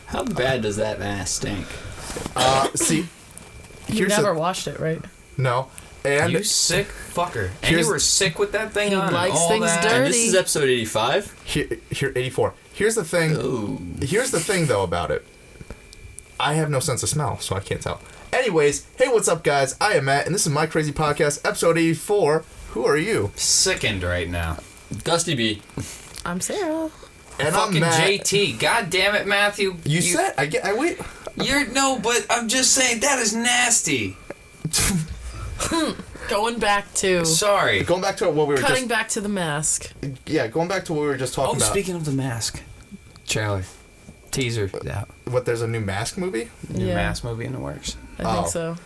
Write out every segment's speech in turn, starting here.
How bad does that mask stink? See, you never washed it, right? No. And you sick fucker. And you were sick with that thing on. He likes things dirty. And this is episode 85? Here, 84. Here's the thing. Ooh. Here's the thing, though, about it. I have no sense of smell, so I can't tell. Anyways, hey, what's up, guys? I am Matt, and this is My Crazy Podcast, episode 84. Who are you? Sickened right now. Dusty B. I'm Sarah. And fucking I'm Matt. JT. God damn it, Matthew. You said I wait. But I'm just saying that is nasty. Going back to... Sorry. Going back to what we were Cutting back to the mask. Yeah, going back to what we were just talking about. Speaking of the mask. Trailer. Teaser. Yeah. What, there's a new Mask movie? New Mask movie in the works. I think so.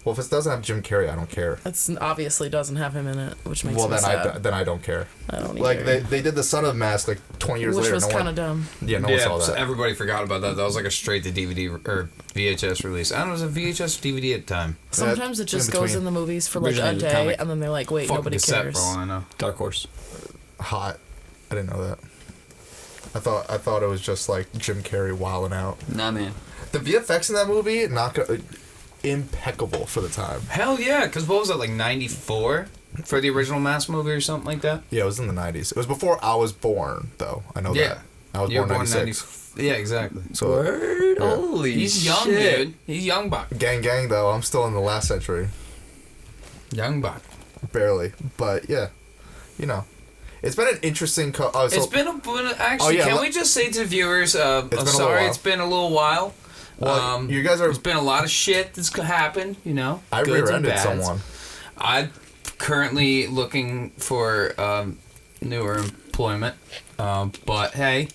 Well, if it doesn't have Jim Carrey, I don't care. It obviously doesn't have him in it, which makes me sad. Then I don't care. I don't either. Like, they did the Son of Mask, like, 20 years later. Which was kind of dumb. Yeah, no one saw that. So everybody forgot about that. That was like a straight to DVD or VHS release. I don't know, it was a VHS or DVD at the time. Sometimes it just goes in the movies for like a day, and then they're like, wait, nobody cares. For all I know. Dark Horse. Hot. I didn't know that. I thought it was just like Jim Carrey wilding out. Nah, man. The VFX in that movie, impeccable for the time. Hell yeah, because what was it, like 94 for the original Mask movie or something like that? Yeah, it was in the 90s. It was before I was born, though. I know that. I was born in 96. Yeah, exactly. So, Word? Yeah. Holy He's young, shit. dude. He's young buck. Gang, though. I'm still in the last century. Young buck. Barely. But, yeah. You know. It's been an interesting... It's been actually, can we just say to viewers, I'm sorry, it's been a little while. Well, you guys are... There's been a lot of shit that's happened, you know. I rear-ended someone. I'm currently looking for newer employment, but hey.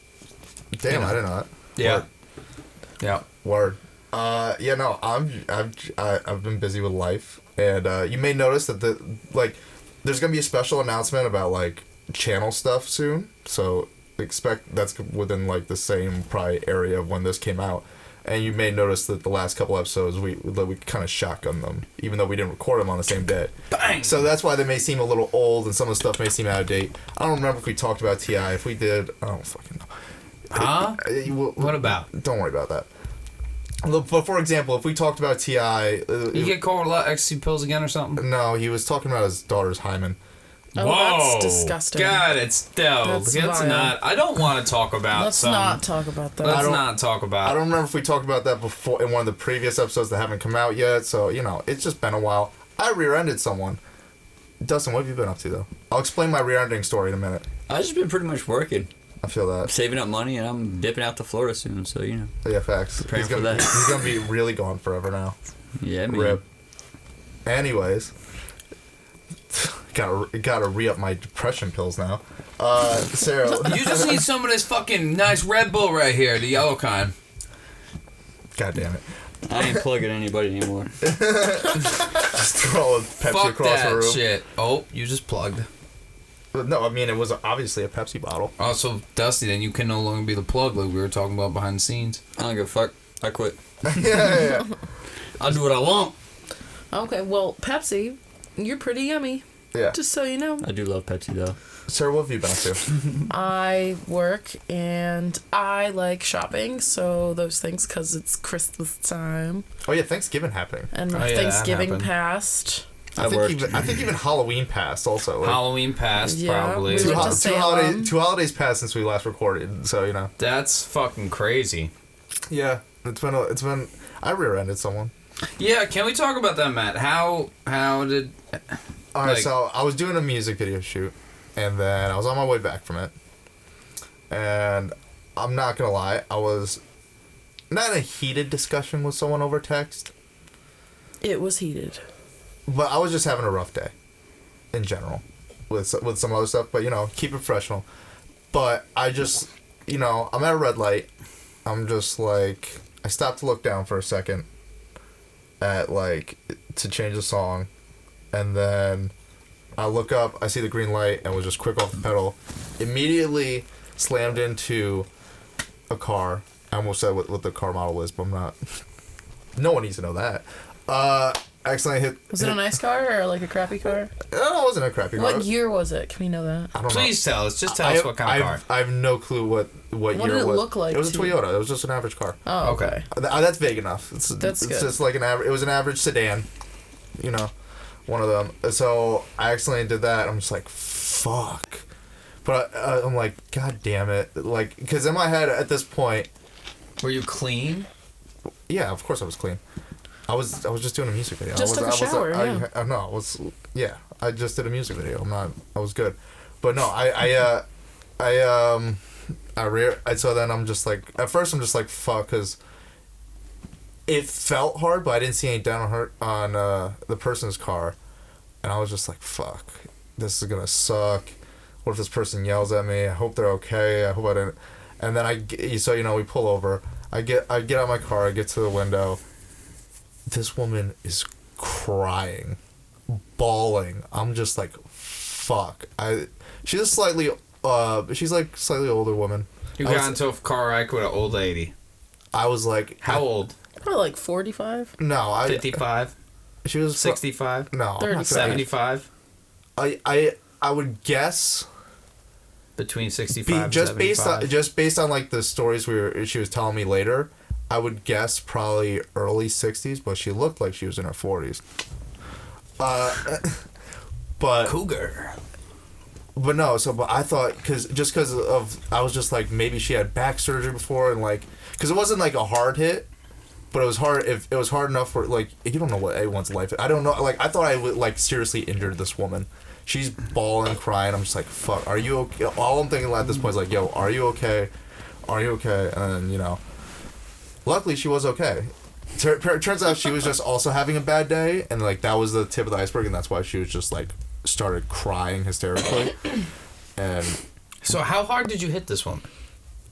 Damn, I didn't know that. Yeah. Word. Yeah. Word. Yeah, no, I've been busy with life, and you may notice that there's gonna be a special announcement about like channel stuff soon. So expect that's within like the same probably area of when this came out. And you may notice that the last couple episodes we kind of shotgun them, even though we didn't record them on the same day. Bang! So that's why they may seem a little old, and some of the stuff may seem out of date. I don't remember if we talked about T.I. If we did, I don't fucking know. Huh? What about? Don't worry about that. Look, but for example, if we talked about T.I. You get called a lot of ecstasy pills again or something? No, he was talking about his daughter's hymen. Oh, whoa, that's disgusting. God, it's not. I don't want to talk about. Let's not talk about that. Let's not talk about. I don't remember if we talked about that before in one of the previous episodes that haven't come out yet. So it's just been a while. I rear-ended someone. Dustin, what have you been up to though? I'll explain my rear-ending story in a minute. I've just been pretty much working. I feel that. Saving up money, and I'm dipping out to Florida soon. So Yeah, facts. Preparing for that. He's gonna be really gone forever now. Yeah, man. Rip. Anyways. Gotta re-up my depression pills now. Sarah. You just need some of this fucking nice Red Bull right here, the yellow kind. God damn it. I ain't plugging anybody anymore. Just throw a Pepsi Fuck across the that room. shit. Oh, you just plugged. No, I mean, it was obviously a Pepsi bottle. Also, Dusty, then you can no longer be the plug like we were talking about behind the scenes. I don't give a fuck. I quit. Yeah. I'll do what I want. Okay, well, Pepsi, you're pretty yummy. Yeah. Just so you know. I do love Pepsi, though. Sarah, what have you been up to? I work and I like shopping, so those things, because it's Christmas time. Oh, yeah, Thanksgiving happening. And Oh, yeah, Thanksgiving passed. I think even Halloween passed also. Like, Halloween passed, Yeah, probably. we two went to Salem. holidays passed since we last recorded, so That's fucking crazy. Yeah, it's been. I rear-ended someone. Yeah, can we talk about that, Matt? How did... All right, so I was doing a music video shoot, and then I was on my way back from it, and I'm not gonna lie, I was not in a heated discussion with someone over text. It was heated. But I was just having a rough day, in general, with some other stuff. But keep it professional. But I just, I'm at a red light. I'm just like, I stopped to look down for a second, to change the song, and then I look up. I see the green light, and was just quick off the pedal. Immediately slammed into a car. I almost said what the car model is, but I'm not. No one needs to know that. accidentally hit. Was it a nice car or like a crappy car? No, it wasn't a crappy car. What year was it? Can we know that? I don't know. Please tell us. Just tell us what kind of car. I have no clue what year did it look like It was a to you? Toyota. It was just an average car. Oh, okay. That's vague enough. That's it's good. just like an average. It was an average sedan. You know, one of them. So I accidentally did that. I'm just like, fuck. But I'm like, God damn it. Like, because in my head at this point. Were you clean? Yeah, of course I was clean. I was just doing a music video. Just took a shower, yeah. I just did a music video. I was good. But no, so then I'm just like, at first I'm just like, fuck, because it felt hard, but I didn't see any down on the person's car. And I was just like, fuck, this is gonna suck. What if this person yells at me? I hope they're okay. I hope I didn't. And then we pull over. I get out of my car. I get to the window. This woman is crying, bawling. I'm just like, fuck. She's a slightly older woman. You got into a car wreck with an old lady. I was like, how old? Probably like 45. No, 55. She was 65. No, 75. I would guess between 65 and just 75. based on like the stories she was telling me later. I would guess probably early 60s, but she looked like she was in her 40s. But cougar. But no, but I thought I was just like, maybe she had back surgery before, and like, because it wasn't like a hard hit, but it was hard. If it was hard enough for, like, you don't know what anyone's life is. I don't know. Like, I thought I would, like, seriously injured this woman. She's bawling, crying. I'm just like, fuck, are you okay? All I'm thinking at this point is like, yo, are you okay? Are you okay? And then, luckily she was okay. Turns out she was just also having a bad day, and like that was the tip of the iceberg, and that's why she was just like started crying hysterically. And so, how hard did you hit this woman?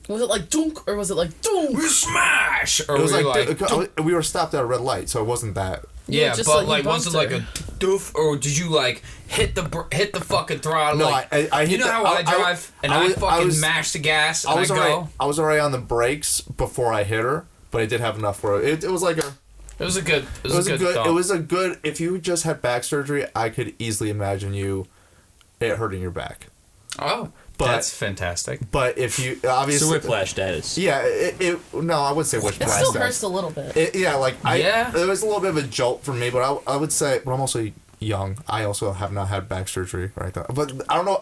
Was it like dunk or was it like dunk? Smash! Or it was like we were stopped at a red light, so it wasn't that. Yeah, but like was it like a doof, or did you like hit the fucking throttle? No, like, I hit. You know how I drive, and I fucking mash the gas, and I go. I was already on the brakes before I hit her, but I did have enough where it was like a. It was a good. It was a good. If you just had back surgery, I could easily imagine it hurting your back. Oh, that's fantastic. But if you obviously so whiplash status. Yeah, no, I wouldn't say whiplash. It still hurts a little bit. It was a little bit of a jolt for me, but I would say, but I'm also young. I also have not had back surgery right now. But I don't know.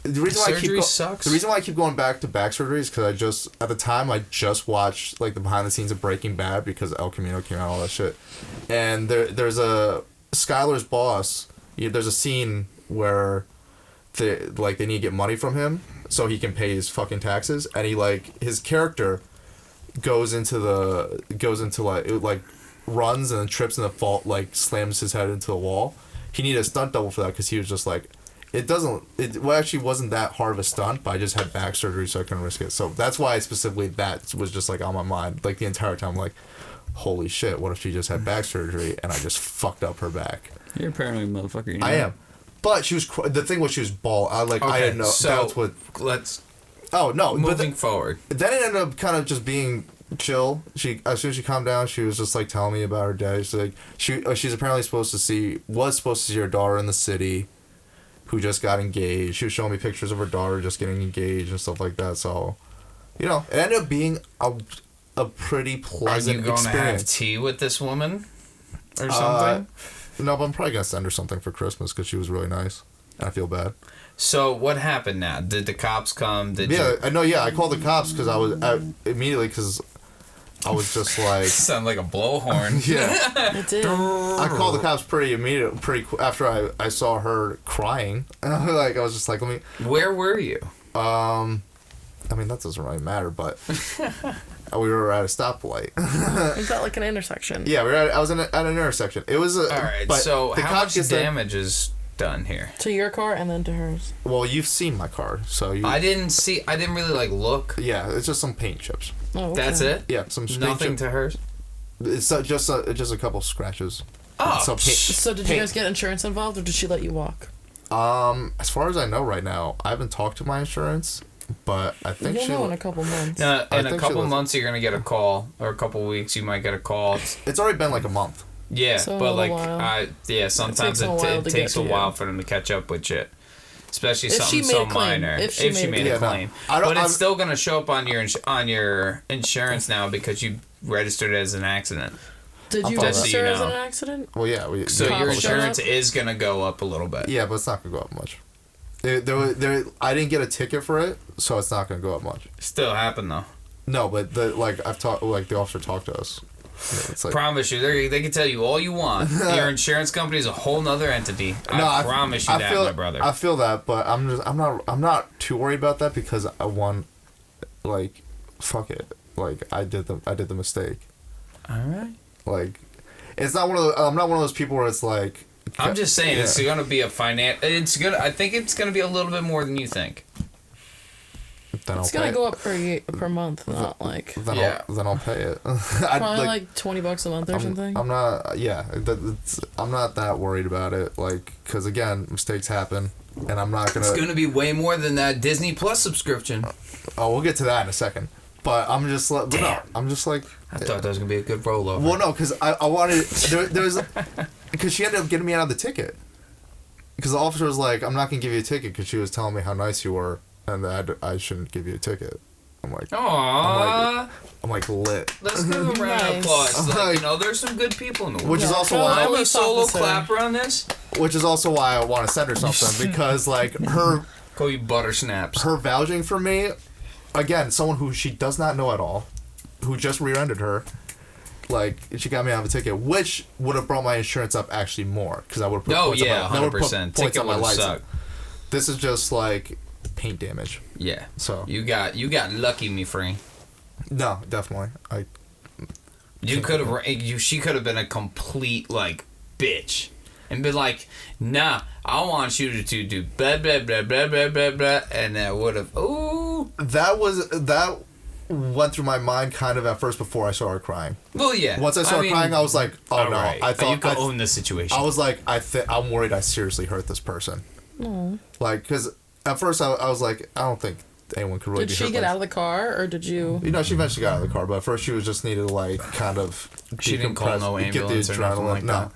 The reason why sucks. The reason why I keep going back to back surgery is because at the time I just watched like the behind the scenes of Breaking Bad because El Camino came out, all that shit, and there's a Skyler's boss. There's a scene where they need to get money from him so he can pay his fucking taxes, and his character goes into runs and then trips in the fault, like slams his head into the wall. He needed a stunt double for that because he was just like. It actually wasn't that hard of a stunt, but I just had back surgery, so I couldn't risk it. So that's why specifically that was just like on my mind, like the entire time. Like, holy shit, what if she just had back surgery and I just fucked up her back? You're a paranoid motherfucker. You know? I am, but she was. The thing was, she was bald. I didn't know. So that's what. Let's. Oh no! Moving forward. Then it ended up kind of just being chill. As soon as she calmed down, she was just like telling me about her day. She's like, she's apparently supposed to see her daughter in the city. Who just got engaged. She was showing me pictures of her daughter just getting engaged and stuff like that. So, it ended up being a pretty pleasant experience. Are you going to have tea with this woman? Or something? No, but I'm probably going to send her something for Christmas because she was really nice. And I feel bad. So, what happened now? Did the cops come? I know, I called the cops because I was immediately because I was just like... Sound like a blowhorn. Yeah. It did. I called the cops pretty after I saw her crying. I was just like, let me... Where were you? I mean, that doesn't really matter, but we were at a stoplight. Was that like an intersection? Yeah, I was at an intersection. It was... All right, so how much damage is done here? To your car and then to hers. Well, you've seen my car, so you... I didn't really look. Yeah, it's just some paint chips. Oh, okay. That's it? Yeah, some nothing to hers? It's just a couple scratches. Oh, so did you guys get insurance involved, or did she let you walk? As far as I know right now, I haven't talked to my insurance, but I think you'll know in a couple months. In a couple months, you're gonna get a call, or a couple weeks, you might get a call. It's already been like a month. Yeah, So but a like, while. sometimes it takes a while for them to catch up with shit. Especially If something she made so a claim. minor. If she made a a claim. claim. But it's still going to show up on your insurance now because you registered it as an accident. Did you Just so register you as know. an accident? Well, yeah. So Cops your showed insurance up? is going to go up a little bit. Yeah, but it's not gonna go up much. I didn't get a ticket for it, so it's not gonna go up much. Still happen though. No, but the officer talked to us. It's like, Promise you, they can tell you all you want. Your insurance company is a whole nother entity. I promise you that, my brother. I feel that, but I'm not too worried about that because like, fuck it. Like I did the mistake. All right. Like, it's not one of I'm not one of those people where it's like. I'm just saying it's gonna be a I think it's gonna be a little bit more than you think. It's gonna go up per month, not like. Then I'll pay it. Probably like $20 a month or something. I'm not. Yeah, I'm not that worried about it. Like, because again, mistakes happen, and I'm not gonna. It's gonna be way more than that Disney Plus subscription. Oh, we'll get to that in a second. But I'm just like, I'm just like. I thought that was gonna be a good rollover. Well, no, because I wanted there's because she ended up getting me out of the ticket. Because the officer was like, I'm not gonna give you a ticket because she was telling me how nice you were and that I shouldn't give you a ticket. I'm like, aww. I'm like lit. Let's give a round of applause. Like, there's some good people in the world. Which is also why I'm a solo clapper on this. Which is also why I want to send her something because like her. Call you butter snaps. Her vouching for me, again, someone who she does not know at all, who just rear-ended her. Like, she got me out of a ticket, which would have brought my insurance up actually more because I would have put points on my, 100%. Points on my license. Suck. This is just like paint damage. Yeah. So you got lucky, me friend. No, definitely. She could have been a complete like bitch and been like, nah, I want you to do blah blah blah blah blah blah blah, and that would have that went through my mind kind of at first before I saw her crying. Well, yeah. Once I saw her crying, I was like, oh no. Right. I thought you could own the situation. I was like, I'm worried I seriously hurt this person. Aww. Like, because at first I was like, I don't think anyone could really Did be hurt. she get out of the car, or did you... She eventually got out of the car, but at first she was just needed to, like, kind of she didn't call no ambulance or nothing like that?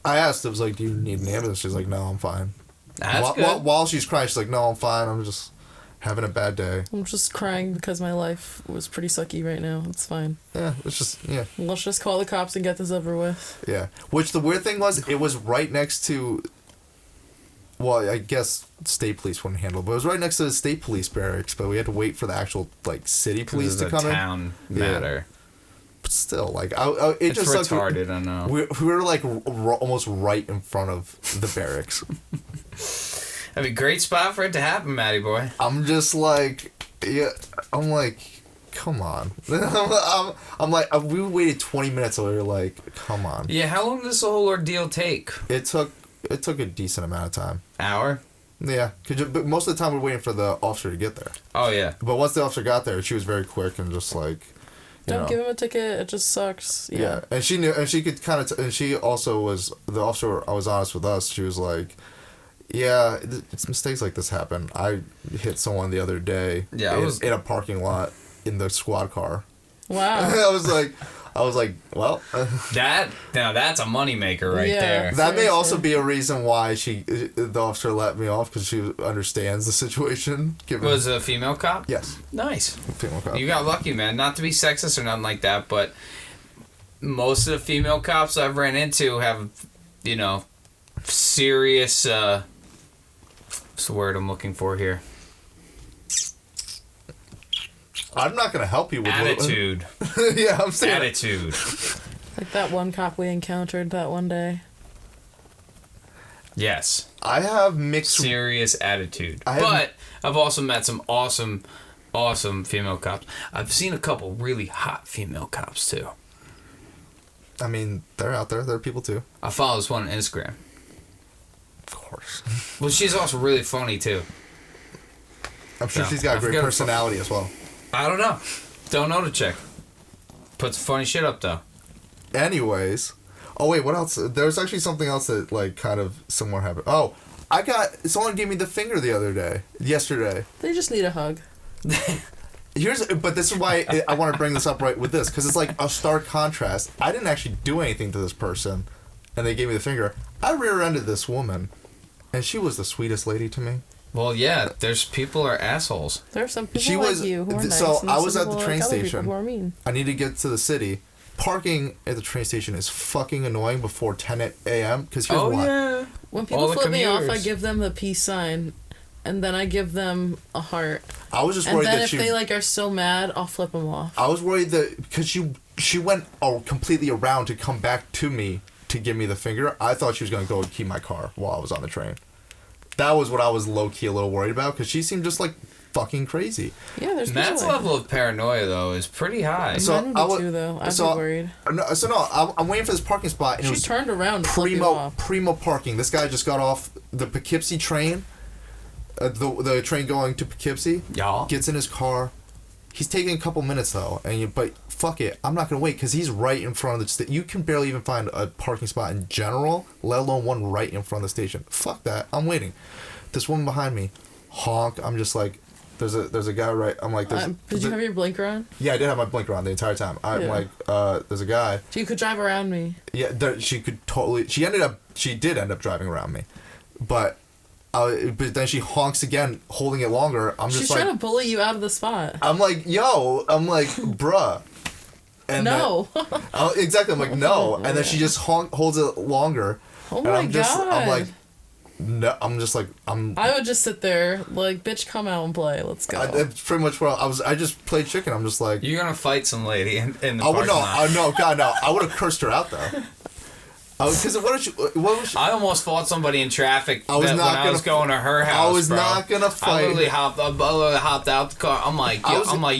I asked, it was like, do you need an ambulance? She's like, no, I'm fine. That's good. While she's crying, she's like, no, I'm fine. I'm just having a bad day. I'm just crying because my life was pretty sucky right now. It's fine. Yeah, it's just, yeah. Let's just call the cops and get this over with. Yeah. Which the weird thing was, it was right next to... Well, I guess state police wouldn't handle it, but it was right next to the state police barracks, but we had to wait for the actual, like, city police to come in. Town matter. Yeah. But still, like, it's just retarded, I know. We were, like, almost right in front of the barracks. That'd be a great spot for it to happen, Matty boy. I'm just like, yeah, I'm like, come on. I'm like, we waited 20 minutes and we were like, come on. Yeah, how long did this whole ordeal take? It took a decent amount of time. Hour? Yeah, but most of the time we're waiting for the officer to get there. Oh, yeah. But once the officer got there, she was very quick and just like, Don't give him a ticket. It just sucks. Yeah, and she knew, and she could kind of, and she also was, the officer, I was honest with us, she was like, yeah, it's mistakes like this happen. I hit someone the other day in a parking lot in the squad car. Wow. I was like, well. Now that's a moneymaker right there. That may also be a reason why the officer let me off, because she understands the situation. Was it a female cop? Yes. Nice. Female cop. You got lucky, man. Not to be sexist or nothing like that, but most of the female cops I've ran into have, serious, what's the word I'm looking for here? I'm not going to help you with attitude. Yeah, I'm saying attitude. Like that one cop we encountered that one day. Yes. I have mixed... Serious attitude. But I've also met some awesome female cops. I've seen a couple really hot female cops, too. I mean, they're out there. They're people, too. I follow this one on Instagram. Of course. Well, she's also really funny, too. I'm sure she's got a great personality as well. I don't know. Don't know the chick. Puts funny shit up, though. Anyways. Oh, wait, what else? There's actually something else that, like, kind of similar happened. Oh, someone gave me the finger yesterday. They just need a hug. But this is why I want to bring this up right with this, because it's like a stark contrast. I didn't actually do anything to this person, and they gave me the finger. I rear-ended this woman, and she was the sweetest lady to me. Well, yeah, there's people are assholes. There are some people like you who are nice. So and I some was at people the train like other station. people who are mean. I need to get to the city. Parking at the train station is fucking annoying before 10 a.m. Because here's why. Yeah. When people flip me off, I give them the peace sign, and then I give them a heart. I was just worried that that if they like are so mad, I'll flip them off. I was worried that because she went completely around to come back to me to give me the finger. I thought she was gonna go and keep my car while I was on the train. That was what I was low key a little worried about, because she seemed just like fucking crazy. Yeah, there's Matt's level of paranoia though is pretty high. So Mine would be too, though. I'd be worried. I'm waiting for this parking spot, and she it was turned around. primo parking. This guy just got off the Poughkeepsie train, the train going to Poughkeepsie. Yeah. Gets in his car. He's taking a couple minutes though, but fuck it, I'm not gonna wait, because he's right in front of the. You can barely even find a parking spot in general, let alone one right in front of the station. Fuck that, I'm waiting. This woman behind me, honk. I'm just like, there's a guy right. I'm like, did you have your blinker on? Yeah, I did have my blinker on the entire time. I'm like, there's a guy. So you could drive around me. Yeah, she could totally. She did end up driving around me, but then she honks again, holding it longer. She's trying to bully you out of the spot. I'm like, bruh. And no. Exactly. I'm like, no. And then she just holds it longer. Oh my God. I'm like, no. I would just sit there like, bitch, come out and play. Let's go. That's pretty much what I was. I just played chicken. I'm just like, you're gonna fight some lady in the parking lot. No, God, no. I would have cursed her out though. Because what was she? I almost fought somebody in traffic when I was going to her house. I was not gonna fight. I literally hopped out the car. I'm like,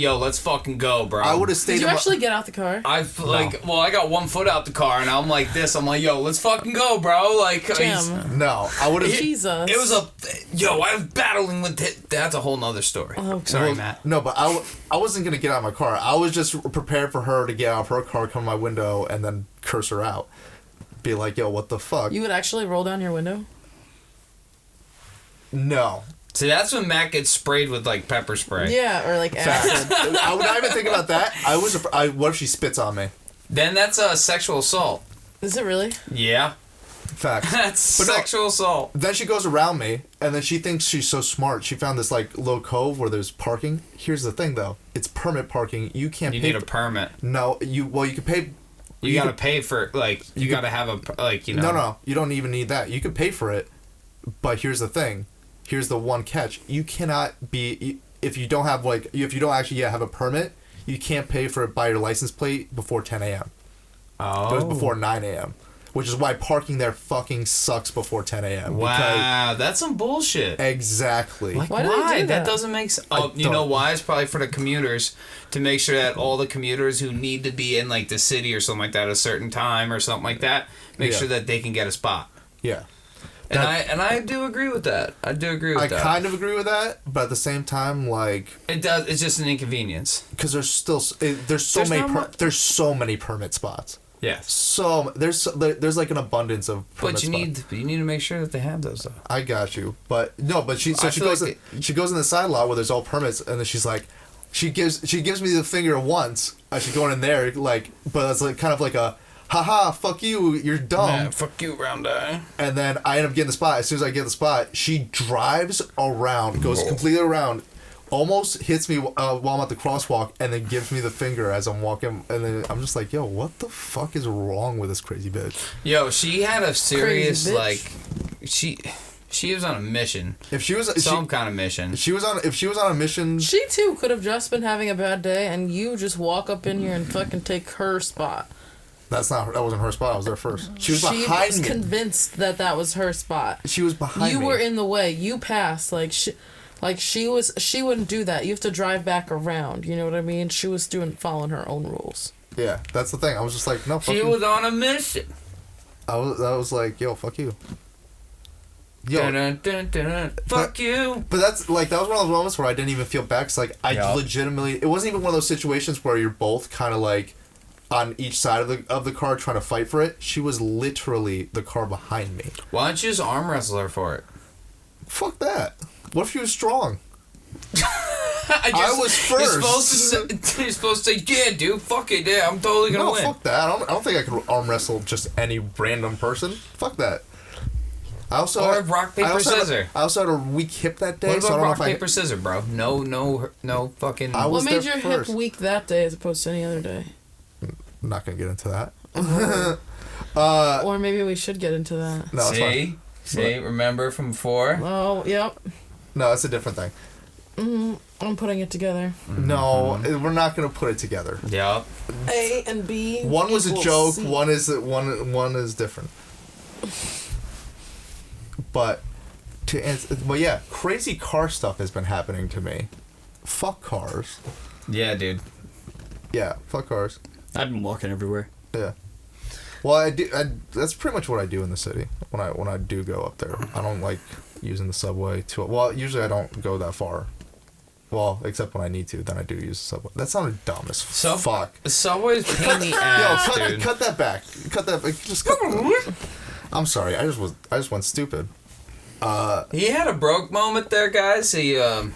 yo, let's fucking go, bro. I would have stayed. Did you actually get out the car? I got 1 foot out the car, and I'm like this. I'm like, yo, let's fucking go, bro. Like, no, I would have. Jesus. It was I was battling with it. That's a whole nother story. Oh, okay. Sorry, Matt. No, but I wasn't gonna get out of my car. I was just prepared for her to get out of her car, come to my window, and then curse her out. Be like, yo, what the fuck? You would actually roll down your window? No. See, that's when Matt gets sprayed with like pepper spray. Yeah, or like acid. I would not even think about that. What if she spits on me? Then that's sexual assault. Is it really? Yeah. Facts. That's sexual assault. Then she goes around me, and then she thinks she's so smart. She found this like little cove where there's parking. Here's the thing, though. It's permit parking. You can't. You need a permit. No, you can pay. You gotta pay for you gotta have a No, you don't even need that. You could pay for it, but here's the thing. Here's the one catch. You cannot be if you don't actually have a permit. You can't pay for it by your license plate before 10 a.m. Oh. It goes before 9 a.m. Which is why parking there fucking sucks before 10 a.m. Wow, that's some bullshit. Exactly. Like, why? Do they do that doesn't make sense. Oh, you know why? It's probably for the commuters, to make sure that all the commuters who need to be in like the city or something like that at a certain time or something like that, make sure that they can get a spot. Yeah. And I do agree with that. I kind of agree with that, but at the same time, like, it's just an inconvenience. Because there's so many permit spots. Yes. So there's like an abundance of permit spots. But you need to make sure that they have those though. I got you, but she goes in the side lot where there's all permits, and then she's like, she gives me the finger once. I should go in there, like, but it's like kind of like a, haha, fuck you, you're dumb. Yeah, fuck you, round eye. And then I end up getting the spot. As soon as I get the spot, she drives around, goes completely around, almost hits me while I'm at the crosswalk, and then gives me the finger as I'm walking. And then I'm just like, yo, what the fuck is wrong with this crazy bitch? Yo, she had a serious, like, she was on a mission. If she was kind of mission. If she was on a mission, she too could have just been having a bad day, and you just walk up in here and fucking take her spot. That wasn't her spot. I was there first. She was behind me. She was convinced that was her spot. She was behind me. You were in the way. You passed. She wouldn't do that. You have to drive back around. You know what I mean? She was following her own rules. Yeah, that's the thing. I was just like, no, fuck you. She was on a mission. I was like, yo, fuck you. Yo, fuck you. But that was one of those moments where I didn't even feel bad. Cause like legitimately, it wasn't even one of those situations where you're both kind of like on each side of the car trying to fight for it. She was literally the car behind me. Why don't you just arm wrestle her for it? Fuck that. What if she was strong? I was first. You're supposed to say, yeah, dude, fuck it, yeah, I'm totally gonna win. Fuck that. I don't think I could arm wrestle just any random person. Fuck that. Or rock, paper, scissors. I also had a weak hip that day. What about so I don't rock, know if paper, scissors, bro? No fucking... What made your hip weak that day as opposed to any other day? I'm not going to get into that. Or maybe we should get into that. No, See, remember from before? Oh, yep. No, it's a different thing. I'm putting it together. No, we're not going to put it together. Yep. A and B. One was a joke. C. One is different. But yeah, crazy car stuff has been happening to me. Fuck cars. Yeah, dude. Yeah, fuck cars. I've been walking everywhere. Yeah. Well, that's pretty much what I do in the city when I do go up there. I don't like using the subway too. Well, usually I don't go that far. Well, except when I need to, then I do use the subway. That sounded dumb as fuck. The subway's pain in the ass, dude. Cut that back. Cut that. Just cut. I'm sorry. I just went stupid. He had a broke moment there, guys. He I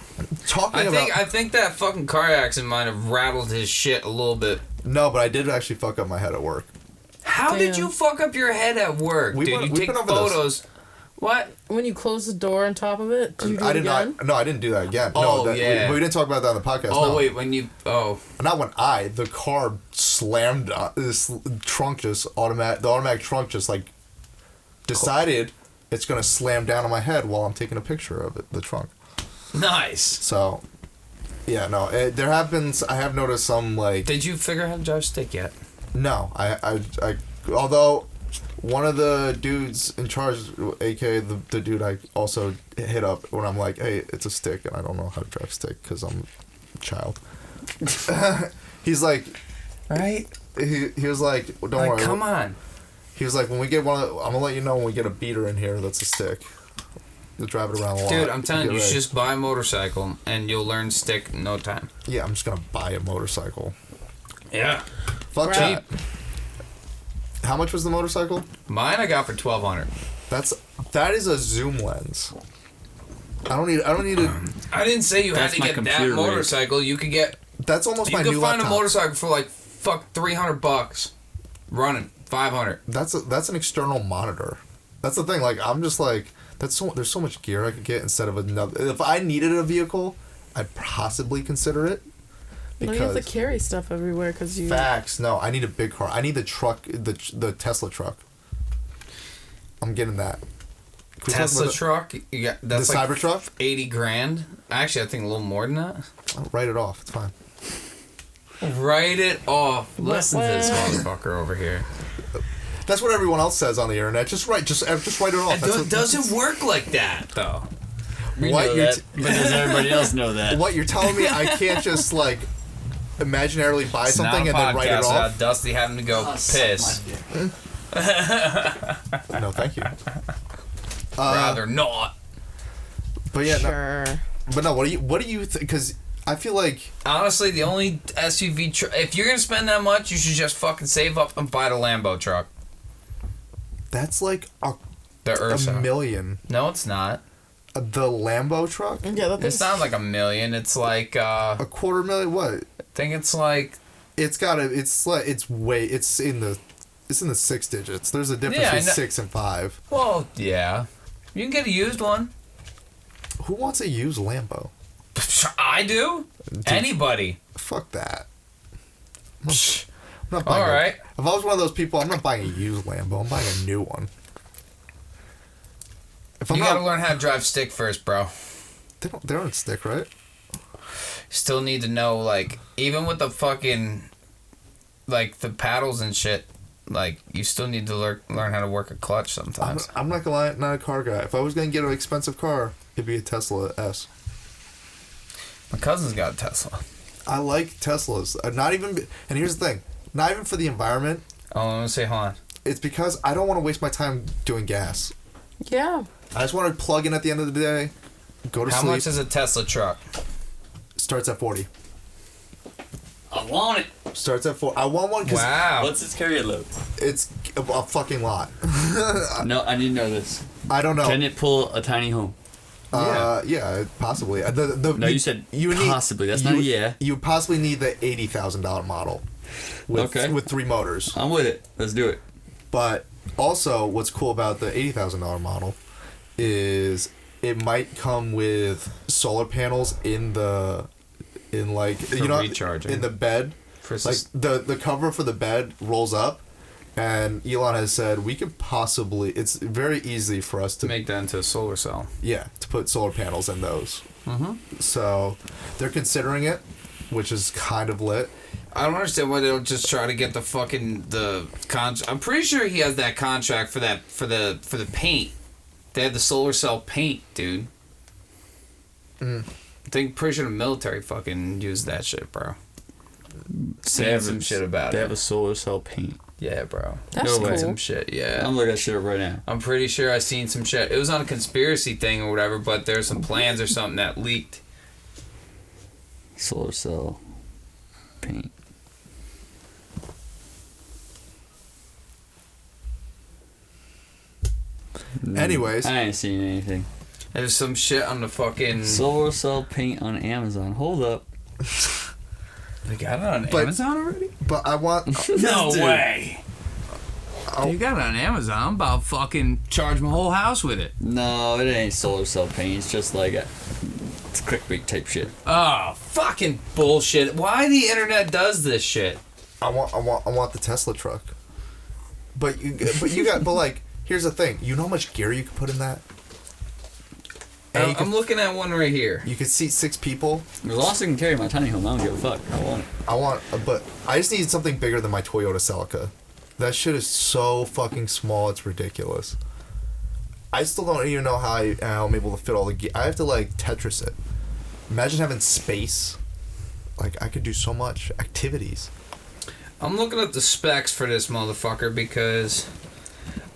think that fucking car accident might have rattled his shit a little bit. No, but I did actually fuck up my head at work. How did you fuck up your head at work, dude? You take photos. What? When you close the door on top of it, did you do it again? No, I didn't do that again. Oh, no, yeah. We didn't talk about that on the podcast. Oh, no. wait, when you... Oh. Not when the car slammed, this trunk just the automatic trunk just, like, decided it's going to slam down on my head while I'm taking a picture of it, the trunk. Nice. So, yeah, no, I have noticed some, like... Did you figure out how to drive stick yet? No, I although... One of the dudes in charge, aka the dude I also hit up when I'm like, hey, it's a stick and I don't know how to drive a stick because I'm a child. He's like, right? He was like, don't worry. Come on. He was like, when we get I'm gonna let you know when we get a beater in here that's a stick. You'll drive it around a lot. Dude, I'm telling you, you should just buy a motorcycle and you'll learn stick in no time. Yeah, I'm just gonna buy a motorcycle. Yeah. Fuck that. How much was the motorcycle? Mine I got for $1,200. That is a zoom lens. I don't need a... I didn't say you had to get that motorcycle. You could get... That's almost my new laptop. You could find a motorcycle for like $300 running $500. That's an external monitor. That's the thing. Like I'm just like there's so much gear I could get instead of another. If I needed a vehicle, I'd possibly consider it. No, you have to carry stuff everywhere because you... Facts. No, I need a big car. I need the truck, the Tesla truck. I'm getting that. Tesla truck? That's the like Cybertruck? $80,000. Actually, I think a little more than that. I'll write it off. It's fine. Write it off. Listen to this motherfucker over here. That's what everyone else says on the internet. Just write it off. It doesn't work like that, though. But does everybody else know that? What, you're telling me I can't just, like... imaginarily buy something and then write it off? Dusty having to go piss. No, thank you. Rather not. But yeah, sure. But no. What do you think? Because I feel like honestly, the only SUV if you're gonna spend that much, you should just fucking save up and buy the Lambo truck. That's like a million. No, it's not. The Lambo truck? Yeah, it's not like $1 million. It's like $250,000. What? I think it's like. It's in the 6 digits. There's a difference between 6 and 5. Well, yeah, you can get a used one. Who wants a used Lambo? I do. Anybody. Fuck that. I'm not buying all right. If I was one of those people, I'm not buying a used Lambo. I'm buying a new one. You gotta learn how to drive stick first, bro. They don't stick, right? Still need to know, like, even with the fucking, like, the paddles and shit, like, you still need to learn how to work a clutch sometimes. I'm not gonna lie, not a car guy. If I was gonna get an expensive car, it'd be a Tesla S. My cousin's got a Tesla. I like Teslas. And here's the thing, not even for the environment. Oh, let me say, hold on. It's because I don't want to waste my time doing gas. Yeah. I just want to plug in at the end of the day, go to sleep. How much is a Tesla truck? Starts at 40. I want it. Starts at 4. I want one because... Wow. What's its carry load? It's a fucking lot. No, I need to know this. I don't know. Can it pull a tiny home? Yeah, possibly. No, you said possibly. That's not a yeah. You would possibly need the $80,000 model with 3 motors. I'm with it. Let's do it. But also, what's cool about the $80,000 model is it might come with solar panels in recharging in the bed. Like the cover for the bed rolls up. And Elon has said we could possibly... It's very easy for us to... make that into a solar cell. Yeah, to put solar panels in those. Mm-hmm. So, they're considering it, which is kind of lit. I don't understand why they don't just try to get the fucking... I'm pretty sure he has that contract for the paint. They had the solar cell paint, dude. Pretty sure the military fucking used that shit, bro. Saying some shit about it. They have a solar cell paint. Yeah, bro. That's cool. Some shit, yeah. I'm looking at shit up right now. I'm pretty sure I seen some shit. It was on a conspiracy thing or whatever, but there's some plans or something that leaked. Solar cell paint. Anyways. I ain't seen anything. There's some shit on the fucking... Solar cell paint on Amazon. Hold up. They got it on Amazon already? But I want... No way! You got it on Amazon. I'm about to fucking charge my whole house with it. No, it ain't solar cell paint. It's just like it's clickbait type shit. Oh, fucking bullshit. Why the internet does this shit? I want the Tesla truck. But here's the thing. You know how much gear you could put in that? I'm looking at one right here. You could seat 6 people. As long as I can carry my tiny home, I don't give a fuck. I want it. But I just need something bigger than my Toyota Celica. That shit is so fucking small, it's ridiculous. I still don't even know how I'm able to fit all the gear. I have to, Tetris it. Imagine having space. I could do so much. Activities. I'm looking at the specs for this motherfucker because...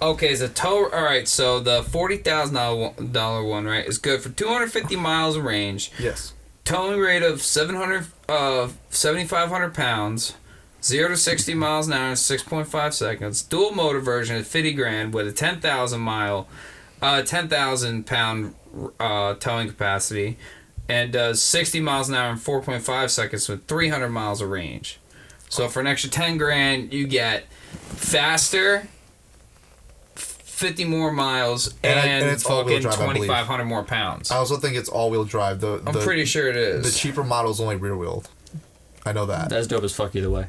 Okay, alright, so the $40,000 one, right, is good for 250 miles of range. Yes. Towing rate of 7,500 pounds. 0 to 60 miles an hour in 6.5 seconds. Dual motor version at $50,000 with a 10,000 pound towing capacity, and does 60 miles an hour in 4.5 seconds with 300 miles of range. So for an extra $10,000, you get faster, 50 more miles, and it's fucking all-wheel drive, 2,500 more pounds. I also think it's all-wheel drive. I'm pretty sure it is. The cheaper model is only rear-wheeled. I know that. That's dope as fuck either way.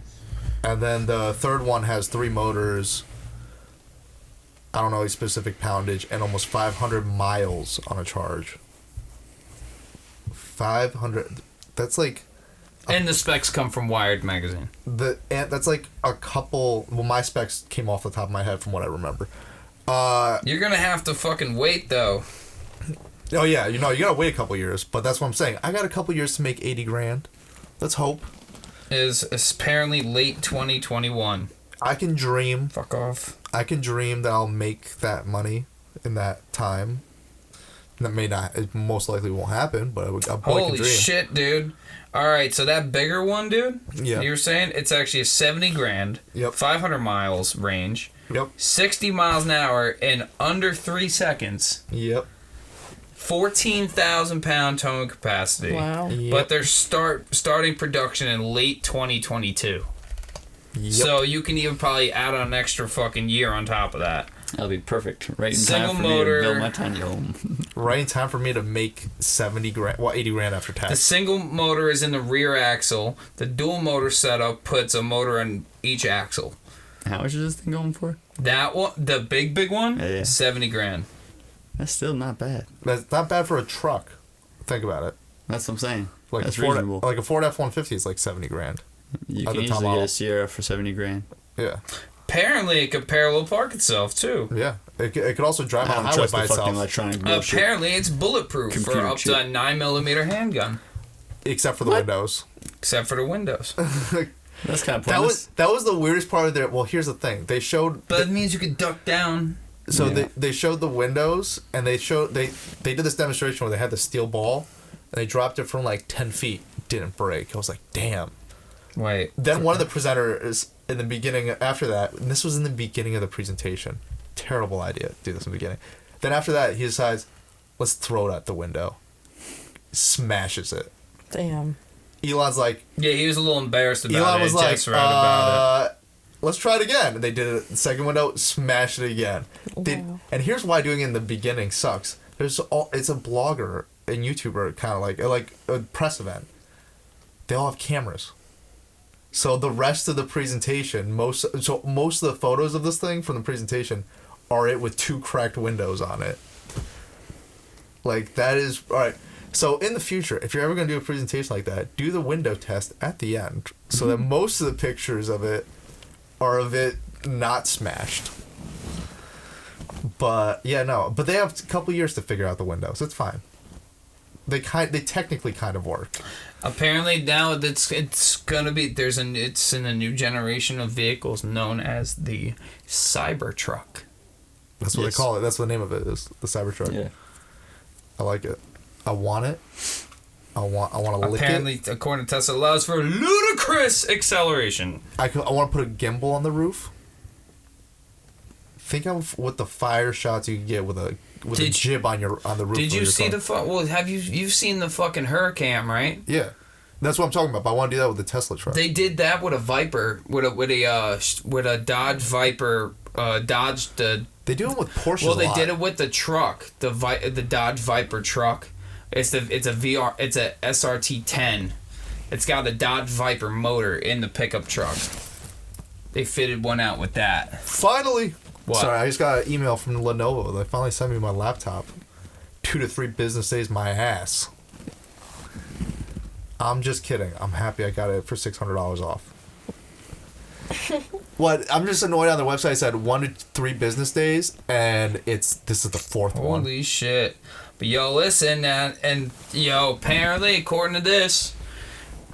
And then the third one has 3 motors, I don't know a specific poundage, and almost 500 miles on a charge. 500. That's and the specs come from Wired magazine. That's a couple. Well, my specs came off the top of my head from what I remember. You're gonna have to fucking wait though. Oh yeah, you gotta wait a couple years. But that's what I'm saying. I got a couple years to make $80,000. Let's hope. Is apparently late 2021. I can dream. Fuck off. I can dream that I'll make that money in that time. That may not. It most likely won't happen, but I can dream. Holy shit, dude! All right, so that bigger one, dude. Yeah. You were saying it's actually a $70,000. Yep. 500 miles range. Yep. 60 miles an hour in under 3 seconds. Yep. 14,000 pound towing capacity. Wow. Yep. But they're starting production in late 2022. Yep. So you can even probably add on an extra fucking year on top of that. That'll be perfect. Right in Single time for motor, me to build my tiny home. Right in time for me to make $70,000. Well, $80,000 after tax. The single motor is in the rear axle. The dual motor setup puts a motor on each axle. How much is this thing going for? That one, the big one, Yeah. $70,000. That's still not bad. That's not bad for a truck. Think about it. That's what I'm saying. That's Ford, reasonable. Like a Ford F-150 is like $70,000. You can easily get a Sierra for $70,000. Yeah. Apparently, it could parallel park itself too. Yeah, it could also drive on the highway by itself. Electronic bullshit. Apparently, it's bulletproof for up to a 9mm handgun. Except for the windows. Except for the windows. That's kind of pointless. That was the weirdest part of their. Well, here's the thing. They showed. But it means you could duck down. So they showed the windows, and they did this demonstration where they had the steel ball, and they dropped it from like 10 feet. Didn't break. I was like, damn. Wait. Then one of the presenters in the beginning, after that, and this was in the beginning of the presentation. Terrible idea to do this in the beginning. Then after that, he decides, let's throw it at the window. Smashes it. Damn. Elon's like... Yeah, he was a little embarrassed about Elon it. was Jack's like, right about it. let's try it again. And they did it the second window, smashed it again. Wow. And here's why doing it in the beginning sucks. It's a blogger and YouTuber, kind of like a press event. They all have cameras. So the rest of the presentation, most of the photos of this thing from the presentation are it with 2 cracked windows on it. Like, that is... Alright, so in the future, if you're ever going to do a presentation like that, do the window test at the end so that most of the pictures of it are of it not smashed. But, yeah, no. But they have a couple years to figure out the windows. It's fine. They technically kind of work. Apparently now it's gonna be it's in a new generation of vehicles known as the Cybertruck. That's what they call it. That's what the name of it is. The Cybertruck. Yeah. I like it. I want it. I want to lick it. Apparently, according to Tesla, allows for ludicrous acceleration. I want to put a gimbal on the roof. Think of what the fire shots you could get with a jib on the roof. Did you see car. well? You've seen the fucking Hurricane, right? Yeah, that's what I'm talking about. But I want to do that with the Tesla truck. They did that with a Viper, with a Dodge Viper, Dodge the. They do it with Porsche. Well, they did it with the truck, the Dodge Viper truck. It's a SRT 10. It's got a Dodge Viper motor in the pickup truck. They fitted one out with that. Finally. What? Sorry, I just got an email from Lenovo. They finally sent me my laptop. 2 to 3 business days, my ass. I'm just kidding. I'm happy I got it for $600 off. What? I'm just annoyed on the website. It said 1 to 3 business days, and this is the 4th one. Holy shit. But yo, listen, and yo, apparently, according to this,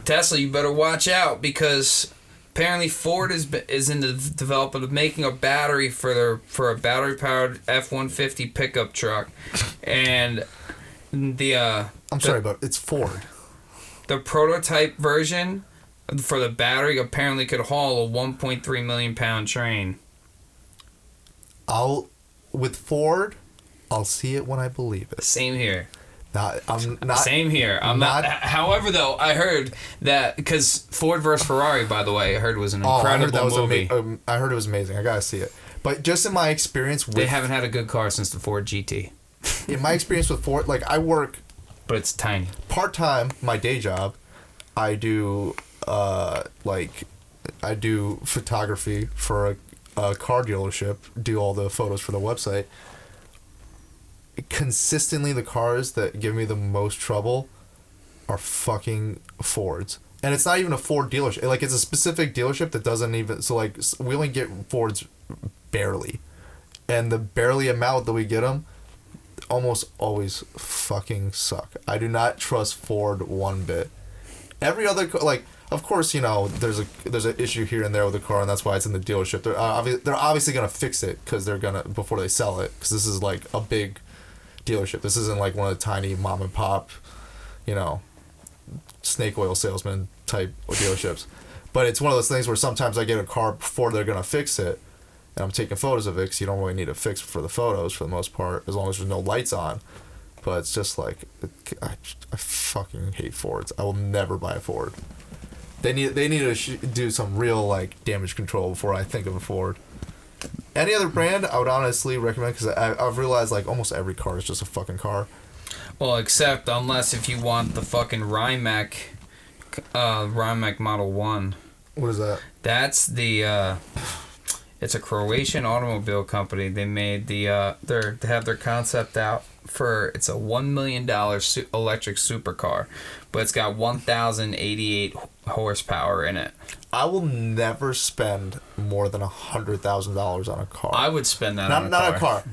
Tesla, you better watch out, because apparently Ford is in the development of making a battery for a battery-powered F-150 pickup truck, and sorry, but it's Ford. The prototype version for the battery apparently could haul a 1.3 million pound train. With Ford, I'll see it when I believe it. Same here. I'm not. Same here. I'm not. However, though, I heard that because Ford versus Ferrari, by the way, I heard was an incredible movie. I heard it was amazing. I gotta see it. But just in my experience with, they haven't had a good car since the Ford GT. In my experience with Ford, like, I work, but it's tiny. Part-time, my day job, I do I do photography for a car dealership. Do all the photos for the website. Consistently, the cars that give me the most trouble are fucking Fords. And it's not even a Ford dealership. Like, it's a specific dealership that doesn't even... So, like, we only get Fords barely. And the barely amount that we get them almost always fucking suck. I do not trust Ford one bit. Every other... Like, of course, you know, there's an issue here and there with the car, and that's why it's in the dealership. They're obviously going to fix it because they're going to... Before they sell it. Because this is, like, a big... dealership. This isn't like one of the tiny mom and pop, you know, snake oil salesman type dealerships. But it's one of those things where sometimes I get a car before they're going to fix it, and I'm taking photos of it because you don't really need a fix for the photos for the most part, as long as there's no lights on. But it's just like, I fucking hate Fords. I will never buy a Ford. They need to do some real, like, damage control before I think of a Ford. Any other brand, I would honestly recommend, because I've realized, like, almost every car is just a fucking car. Well, except unless if you want the fucking Rimac Model 1. What is that? That's the, it's a Croatian automobile company. They made they have their concept out for, it's a $1 million electric supercar, but it's got 1,088 horsepower in it. I will never spend more than $100,000 on a car. I would spend that not a car.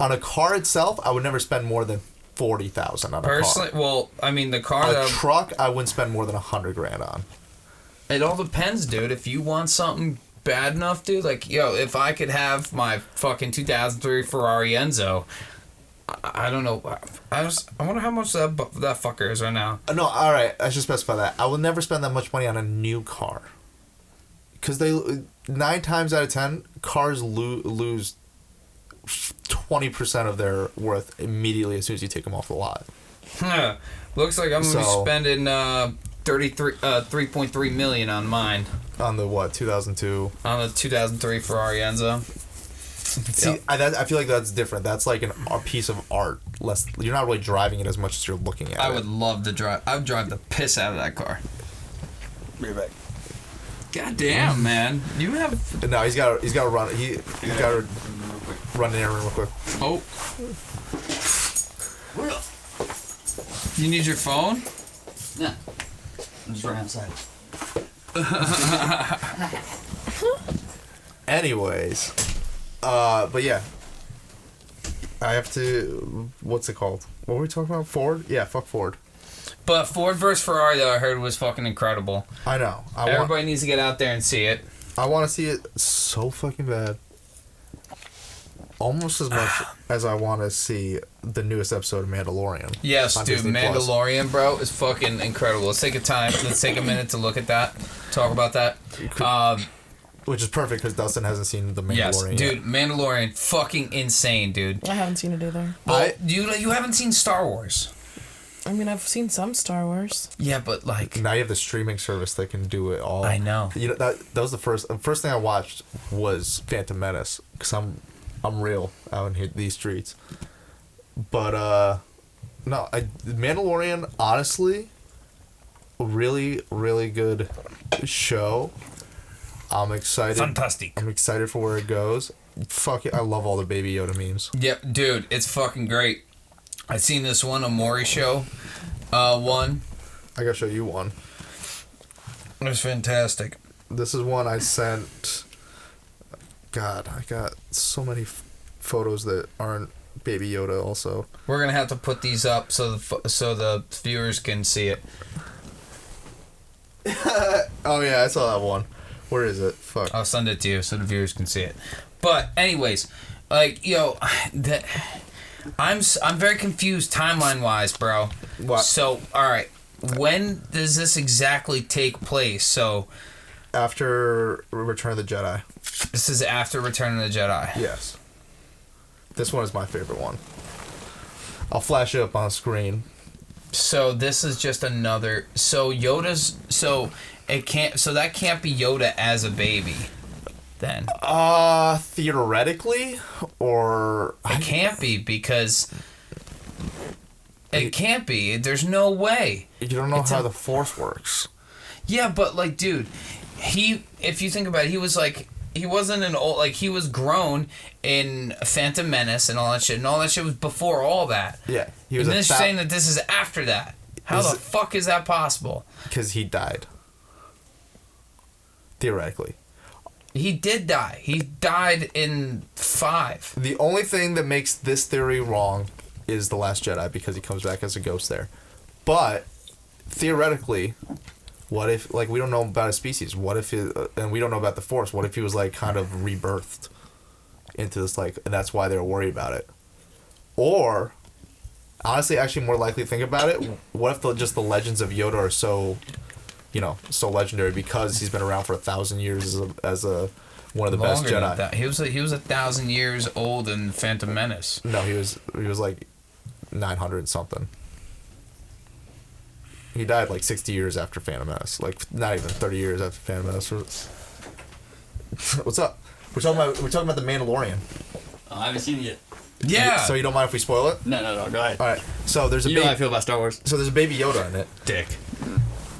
On a car itself, I would never spend more than $40,000 on a car. Personally, well, I mean, the car... A truck, I wouldn't spend more than $100,000 on. It all depends, dude. If you want something bad enough, dude, like, yo, if I could have my fucking 2003 Ferrari Enzo... I don't know. I wonder how much that fucker is right now. No, all right. I should specify that. I will never spend that much money on a new car. Because 9 times out of 10, cars lose 20% of their worth immediately as soon as you take them off the lot. Looks like I'm going to be spending 3.3 million on mine. On the what, 2002? On the 2003 Ferrari Enzo. See, yep. I feel like that's different. That's like a piece of art. You're not really driving it as much as you're looking at it. I would love to drive. I would drive the piss out of that car. Be right back. God damn, man! You have. No, he's got to run. He's got to run in there real quick. Oh. You need your phone? Yeah. I'm just right outside. Anyways. But yeah, I have to. What's it called? What were we talking about? Ford? Yeah, fuck Ford. But Ford versus Ferrari, though, I heard was fucking incredible. I know. Everybody needs to get out there and see it. I want to see it so fucking bad. Almost as much as I want to see the newest episode of Mandalorian. Yes, dude, Mandalorian, bro, is fucking incredible. Let's take a minute to look at that, talk about that. Which is perfect because Dustin hasn't seen the Mandalorian yet. Dude, yet. Mandalorian, fucking insane, dude. I haven't seen it either. Well, you haven't seen Star Wars. I mean, I've seen some Star Wars. Yeah, but like now you have the streaming service that can do it all. I know. You know that was the first thing I watched was Phantom Menace because I'm real out in these streets. But no, Mandalorian, honestly, really, really good show. I'm excited. Fantastic. I'm excited for where it goes. Fuck it, I love all the Baby Yoda memes. Yep, dude, it's fucking great. I seen this one, a Maury show, one. I gotta show you one. It was fantastic. This is one I sent. God, I got so many photos that aren't Baby Yoda. Also, we're gonna have to put these up so the viewers can see it. Oh yeah, I saw that one. Where is it? Fuck. I'll send it to you so the viewers can see it. But anyways, like I'm very confused timeline wise, bro. What? So all right, when does this exactly take place? So after Return of the Jedi. This is after Return of the Jedi. Yes. This one is my favorite one. I'll flash it up on screen. So this is just another. So Yoda's. So it can't. So that can't be Yoda as a baby. Then. Theoretically, or it can't be because. It can't be. There's no way. You don't know how the Force works. Yeah, but like, dude, if you think about it, he was like. He wasn't an old, like, he was grown in Phantom Menace and all that shit, and all that shit was before all that. Yeah. He was and then saying that this is after that. How the fuck is that possible? Because he died. Theoretically. He did die. He died in 5. The only thing that makes this theory wrong is The Last Jedi, because he comes back as a ghost there. But, theoretically... What if, like, we don't know about his species? What if, and we don't know about the Force. What if he was, like, kind of rebirthed into this, like, and that's why they were worried about it? Or, honestly, actually more likely to think about it, what if just the legends of Yoda are so, so legendary because he's been around for 1,000 years as one of the best Jedi? That. He was 1,000 years old in Phantom Menace. No, he was like 900 something. He died like 60 years after Phantom Menace. Like, not even 30 years after Phantom Menace. What's up? We're talking about the Mandalorian. Oh, I haven't seen it yet. Yeah. So you don't mind if we spoil it? No, go ahead. All right. So there's You know how I feel about Star Wars. So there's a Baby Yoda in it. Dick.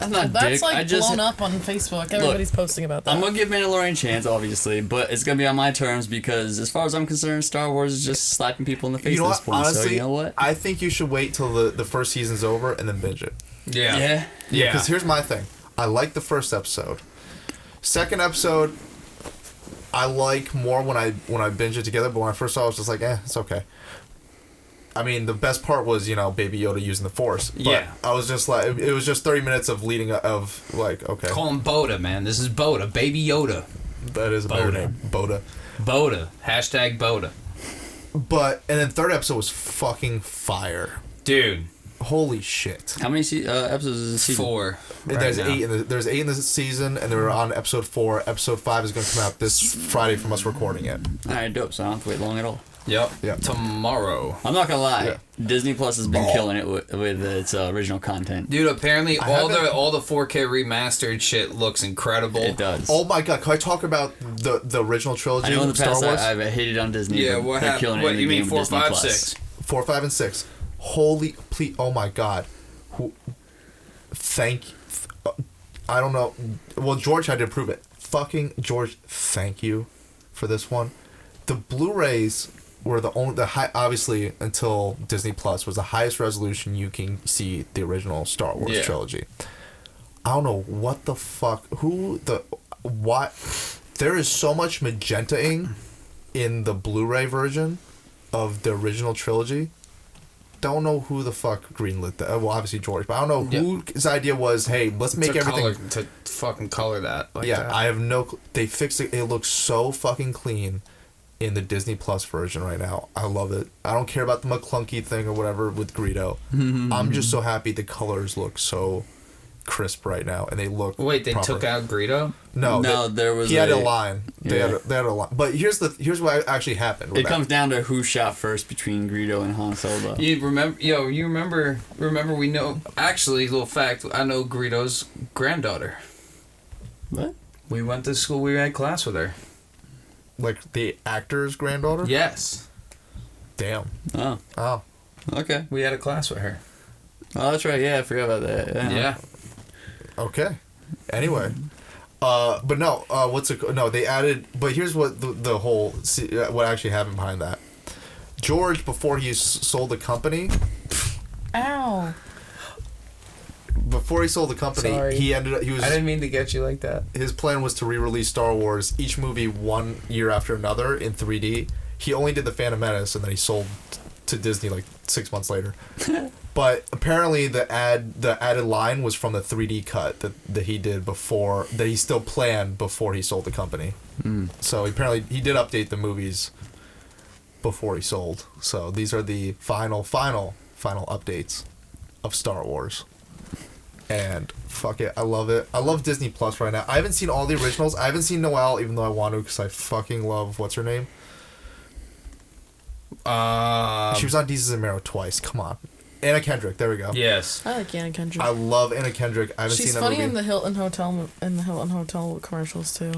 That's not That's dick. like blown up on Facebook. Everybody's posting about that. I'm gonna give Mandalorian a chance, obviously, but it's gonna be on my terms because, as far as I'm concerned, Star Wars is just slapping people in the face at this point. Honestly, so you know what? I think you should wait till the first season's over and then binge it. Yeah. Because here's my thing. I like the first episode. Second episode, I like more when I binge it together. But when I first saw it, I was just like, it's okay. I mean, the best part was Baby Yoda using the Force. But yeah. I was just like, it was just 30 minutes of leading of like, okay. Call him Boda, man. This is Boda, Baby Yoda. That is a better name, Boda. Boda. Hashtag Boda. But and then third episode was fucking fire, dude. Holy shit! How many episodes is this season? 4. There's 8. There's 8 in this season, and they're on episode 4. Episode 5 is going to come out this Friday from us recording it. All right, dope. So I don't have to wait long at all. Yep. Yeah. Tomorrow. I'm not gonna lie. Yeah. Disney Plus has been killing it with its original content. Dude, apparently all the haven't- 4K remastered shit looks incredible. It does. Oh my god, can I talk about the original trilogy? I know in the of Star past Wars? I've hated on Disney. Yeah, but what they're happened? killing it What in the you mean game 4, with Disney 5, Plus. 6? 4, 5, and 6. Holy, please, oh my god. Thank you. I don't know. Well, George had to approve it. Fucking George, thank you for this one. The Blu-rays were obviously until Disney Plus was the highest resolution you can see the original Star Wars trilogy. I don't know what the fuck, there is so much magenta-ing in the Blu-ray version of the original trilogy. Don't know who the fuck greenlit that. Well, obviously George, but I don't know whose idea was, hey, let's make everything to fucking color that. Like that. I have no. They fixed it. It looks so fucking clean in the Disney Plus version right now. I love it. I don't care about the McClunky thing or whatever with Greedo. I'm just so happy the colors look so crisp right now, and they look. Wait, they proper. took out Greedo? No, there was. He had a line. They Yeah. had a line. But here's what actually happened. with It that. comes down to who shot first between Greedo and Han Solo. You remember we know, actually, little fact, I know Greedo's granddaughter. What? We went to school, we had class with her. Like the actor's granddaughter. Yes. Damn. Oh, okay. We had a class with her. Oh, that's right. Yeah, I forgot about that. Yeah. Okay. Anyway, but no. No, they added. But here's what the whole what actually happened behind that. George, before he sold the company. Ow. Before he sold the company, Sorry. he was. I didn't mean to get you like that. His plan was to re-release Star Wars, each movie 1 year after another in 3D. He only did the Phantom Menace, and then he sold to Disney like 6 months later. But apparently the added line was from the 3D cut that he did before, that he still planned before he sold the company. So apparently he did update the movies before he sold. So these are the final updates of Star Wars. And fuck it, I love it. I love Disney Plus right now. I haven't seen all the originals. I haven't seen Noelle, even though I want to, because I fucking love, what's her name? She was on Deezus and Mero twice. Come on. Anna Kendrick. There we go. Yes. I like Anna Kendrick. I love Anna Kendrick. I haven't She's seen that funny movie. in the Hilton Hotel commercials too.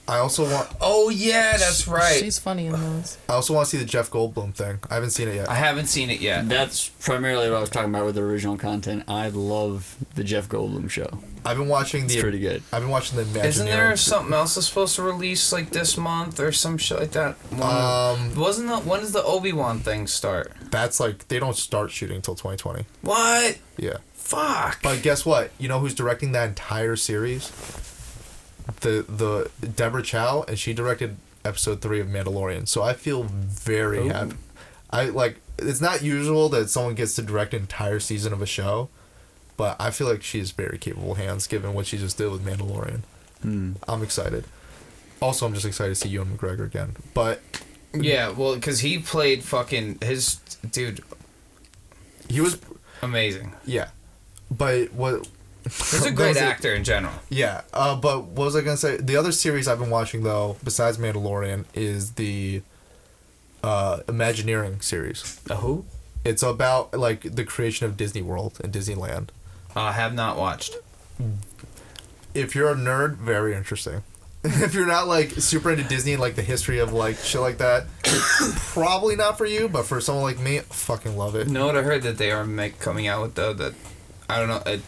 I also want. Oh yeah, that's right. She's funny in those. I also want to see the Jeff Goldblum thing. I haven't seen it yet. I haven't seen it yet. That's primarily what I was talking about with the original content. I love the Jeff Goldblum show. I've been watching It's pretty good. I've been watching the Imagineering. Isn't there something else that's supposed to release like this month or some shit like that? When does the Obi-Wan thing start? That's like they don't start shooting until 2020. What? Yeah. Fuck. But guess what? You know who's directing that entire series? The Deborah Chow, and she directed episode 3 of Mandalorian. So I feel very happy. It's not usual that someone gets to direct an entire season of a show, but I feel like she has very capable hands given what she just did with Mandalorian. I'm excited. Also, I'm just excited to see Ewan McGregor again. But yeah, well, because he played fucking his dude. he was Amazing. yeah, but what? He's a great actor in general. Yeah, but what was I gonna say? The other series I've been watching though, besides Mandalorian, is the Imagineering series. Who? It's about like the creation of Disney World and Disneyland. I have not watched. If you're a nerd, very interesting. If you're not like super into Disney and like the history of like shit like that, probably not for you. But for someone like me, fucking love it. You know what I heard that they are coming out with though, that I don't know. I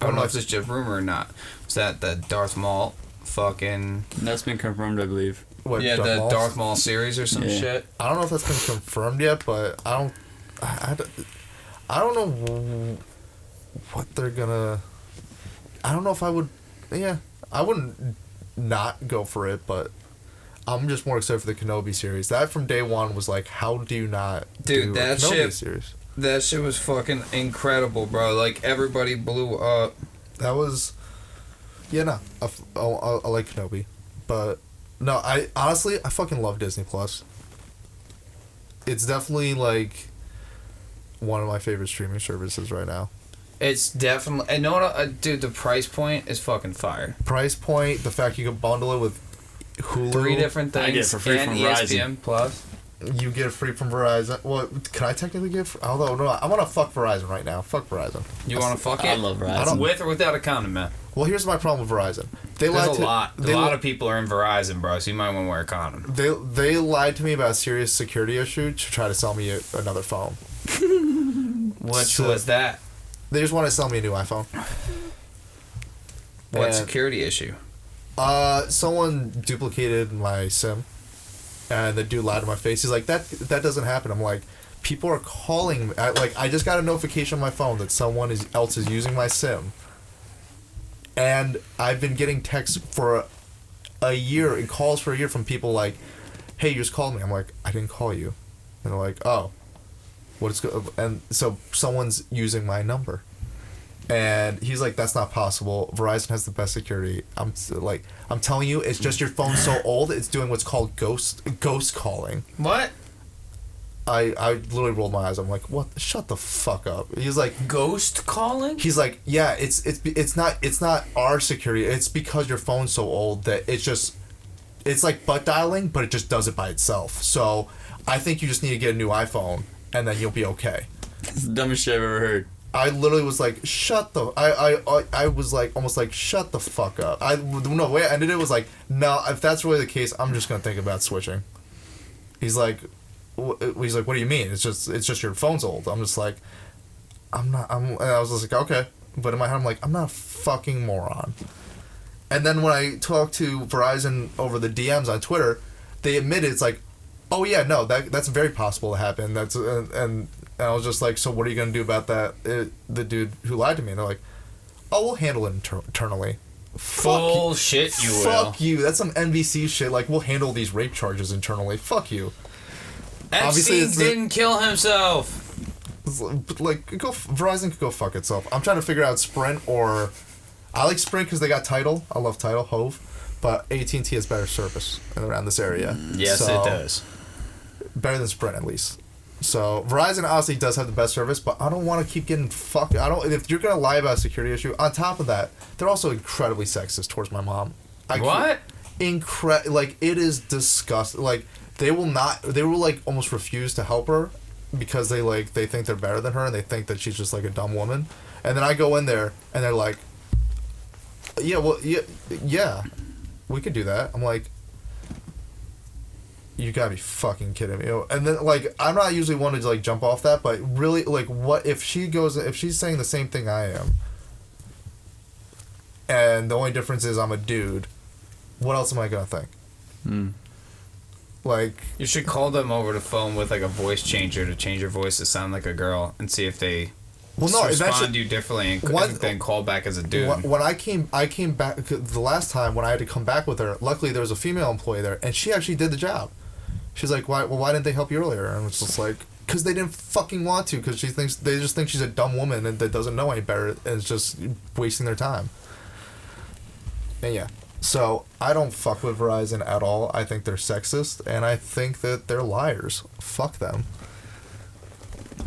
don't know if it's just rumor or not. Is that the Darth Maul fucking? That's been confirmed, I believe. What, Yeah, the Maul? Darth Maul series or some shit. I don't know if that's been confirmed yet, but I don't know what they're gonna. I don't know if I would. Yeah, I wouldn't not go for it, but I'm just more excited for the Kenobi series. That from day one was like, how do you not do that a Kenobi shit series? That shit was fucking incredible, bro. Like everybody blew up. That was, yeah, no, I like Kenobi, but no, I honestly I fucking love Disney Plus. It's definitely like one of my favorite streaming services right now. It's definitely. And know what, dude? The price point is fucking fire. Price point, the fact you can bundle it with Hulu. 3 different things. I get it for free and from ESPN Verizon. Plus. You get it free from Verizon. Well, can I technically get? Although no, I want to fuck Verizon right now. Fuck Verizon. You want to fuck it? I love Verizon. With or without a condom, man. Well, here's my problem with Verizon. There's a lot of people are in Verizon, bro. So you might want to wear a condom. They lied to me about a serious security issue to try to sell me another phone. Which was that? They just want to sell me a new iPhone. What security issue? Someone duplicated my SIM, and the dude lied to my face. He's like, that doesn't happen. I'm like, people are calling me. I just got a notification on my phone that someone else is using my SIM. And I've been getting texts for a year and calls for a year from people like, hey, you just called me. I'm like, I didn't call you. And they're like, oh, and so someone's using my number. And he's like, that's not possible. Verizon has the best security. I'm telling you, it's just your phone's so old, it's doing what's called ghost calling. What? I literally rolled my eyes. I'm like, what? Shut the fuck up. He's like, ghost calling? He's like, yeah, it's not our security. It's because your phone's so old that it's like butt dialing, but it just does it by itself. So I think you just need to get a new iPhone, and then you'll be okay. It's the dumbest shit I've ever heard. I literally was like, I was like, almost like, shut the fuck up. The way I ended it was like, no, if that's really the case, I'm just gonna think about switching. He's like, what do you mean? It's just your phone's old. I'm just like, and I was just like, okay. But in my head, I'm like, I'm not a fucking moron. And then when I talked to Verizon over the DMs on Twitter, they admitted, it's like, oh yeah, no, that's very possible to happen. And I was just like, so what are you going to do about that? The dude who lied to me. And they're like, oh, we'll handle it internally. Bullshit, you will. Fuck you. That's some NBC shit. Like, we'll handle these rape charges internally. Fuck you. Epstein didn't kill himself. Like, Verizon could go fuck itself. I'm trying to figure out Sprint or... I like Sprint because they got Tidal. I love Tidal, Hove. But AT&T has better service around this area. Yes, it does. Better than Sprint, at least. So Verizon honestly does have the best service, but I don't want to keep getting fucked. If you're gonna lie about a security issue, on top of that, they're also incredibly sexist towards my mom. What? Like, it is disgusting. Like, they will like almost refuse to help her because they think they're better than her and they think that she's just like a dumb woman. And then I go in there and they're like, yeah, we could do that. I'm like, you gotta be fucking kidding me. And then, like, I'm not usually one to, like, jump off that, but really, like, what if she's saying the same thing I am, and the only difference is I'm a dude, what else am I gonna think? Like, you should call them over the phone with, like, a voice changer to change your voice to sound like a girl and see if they respond to you differently and then call back as a dude. When I came back the last time when I had to come back with her, luckily there was a female employee there, and she actually did the job. She's like, why didn't they help you earlier? And it's just like, because they didn't fucking want to, because they just think she's a dumb woman and that doesn't know any better, and it's just wasting their time. And yeah, so I don't fuck with Verizon at all. I think they're sexist, and I think that they're liars. Fuck them.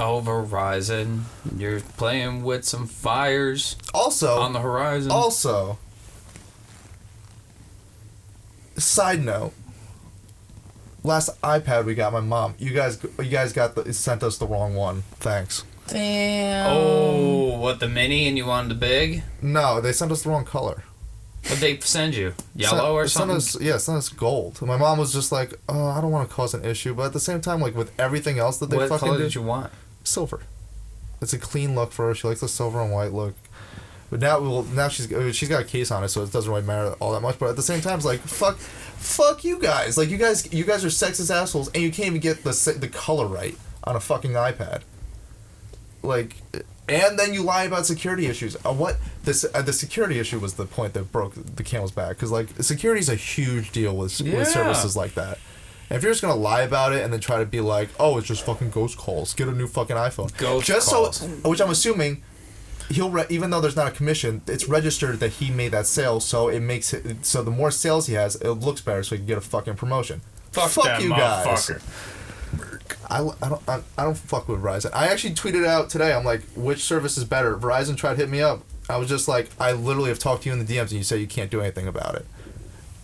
Oh, Verizon, you're playing with some fires. Also, on the horizon. Also, side note. Last iPad we got, my mom. You guys sent us the wrong one. Thanks. Damn. Oh, what, the mini and you wanted the big? No, they sent us the wrong color. What'd they send you? Yellow or something? Sent us gold. My mom was just like, oh, I don't want to cause an issue, but at the same time, like with everything else that they what fucking color did, did you want? Silver. It's a clean look for her. She likes the silver and white look. But now she's got a case on it, so it doesn't really matter all that much. But at the same time, it's like, fuck you guys. Like, you guys are sexist assholes, and you can't even get the color right on a fucking iPad. Like, and then you lie about security issues. The security issue was the point that broke the camel's back, because like security is a huge deal with services like that. And if you're just gonna lie about it and then try to be like, oh, it's just fucking ghost calls, get a new fucking iPhone. Which I'm assuming. Even though there's not a commission, it's registered that he made that sale, so it makes it so the more sales he has, it looks better, so he can get a fucking promotion. Fuck you guys. I don't fuck with Verizon. I actually tweeted out today. I'm like, which service is better? Verizon tried to hit me up. I was just like, I literally have talked to you in the DMs, and you say you can't do anything about it,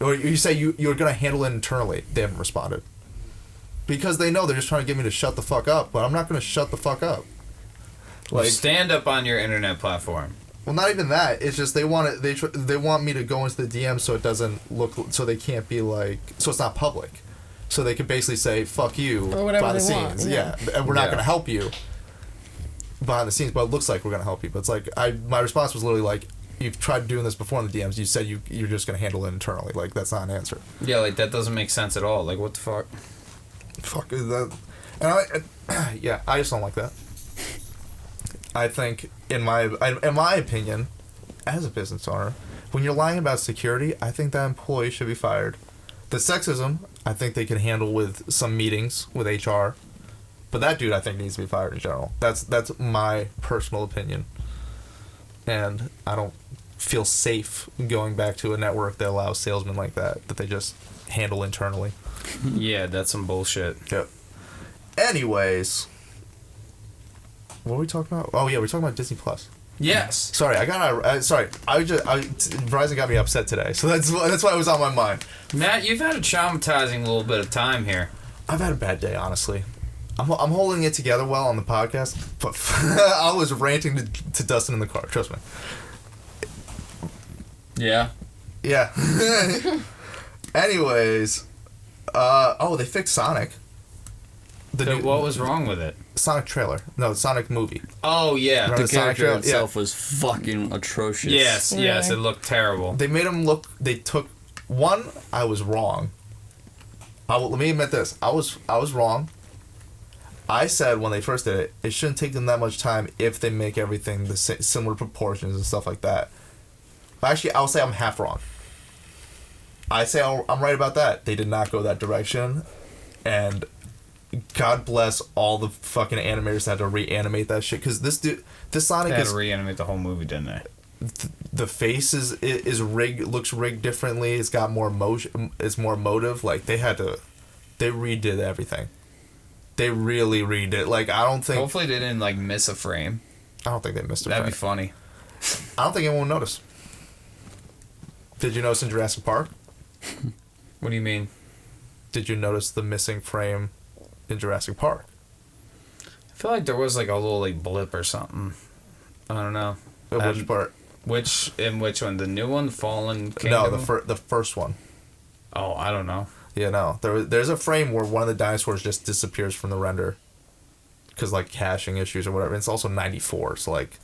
or you say you're gonna handle it internally. They haven't responded. because they know they're just trying to get me to shut the fuck up, but I'm not going to shut the fuck up. Like, stand up on your internet platform. Well, not even that. It's just they want it. They want me to go into the DM so it doesn't look, so they can't be like, so it's not public, so they could basically say fuck you or whatever behind the they want, scenes. Yeah, and we're not going to help you behind the scenes, but it looks like we're going to help you. But it's like my response was literally like, you've tried doing this before in the DMs. You said you're just going to handle it internally. Like, that's not an answer. Yeah, like that doesn't make sense at all. Like, what the fuck? Fuck is that? And I just don't like that. I think, in my opinion, as a business owner, when you're lying about security, I think that employee should be fired. The sexism, I think they can handle with some meetings with HR, but that dude, I think, needs to be fired in general. That's my personal opinion, and I don't feel safe going back to a network that allows salesmen like that they just handle internally. Yeah, that's some bullshit. Yep. Anyways. What were we talking about? Oh yeah, we're talking about Disney Plus. Yes. Sorry, Verizon got me upset today, so that's why it was on my mind. Matt, you've had a traumatizing little bit of time here. I've had a bad day, honestly. I'm holding it together well on the podcast, but I was ranting to Dustin in the car. Trust me. Yeah. Yeah. Anyways, they fixed Sonic. What was wrong with it? Sonic trailer. No, Sonic movie. Oh, yeah. Remember The character Sonic itself was fucking atrocious. Yes, Yeah. it looked terrible. They made him look. They took one. I was wrong. Let me admit this. I was wrong. I said when they first did it, it shouldn't take them that much time if they make everything the similar proportions and stuff like that. But actually, I'll say I'm half wrong. I say I'm right about that. They did not go that direction, and God bless all the fucking animators that had to reanimate that shit, because this Sonic They had to reanimate the whole movie, didn't they? The face is rigged, looks rigged differently. It's got more motion. It's more emotive. Like they redid everything. They really redid. Like I don't think. Hopefully they didn't like miss a frame. I don't think they missed a That'd frame. be funny. I don't think anyone noticed. Did you notice in Jurassic Park? What do you mean? Did you notice the missing frame in Jurassic Park? I feel like there was like a little like blip or something. I don't know. Which part? Which one? The new one, Fallen Kingdom? No, the first one. Oh, I don't know. Yeah, no. There's a frame where one of the dinosaurs just disappears from the render because like caching issues or whatever. It's also 94, so like,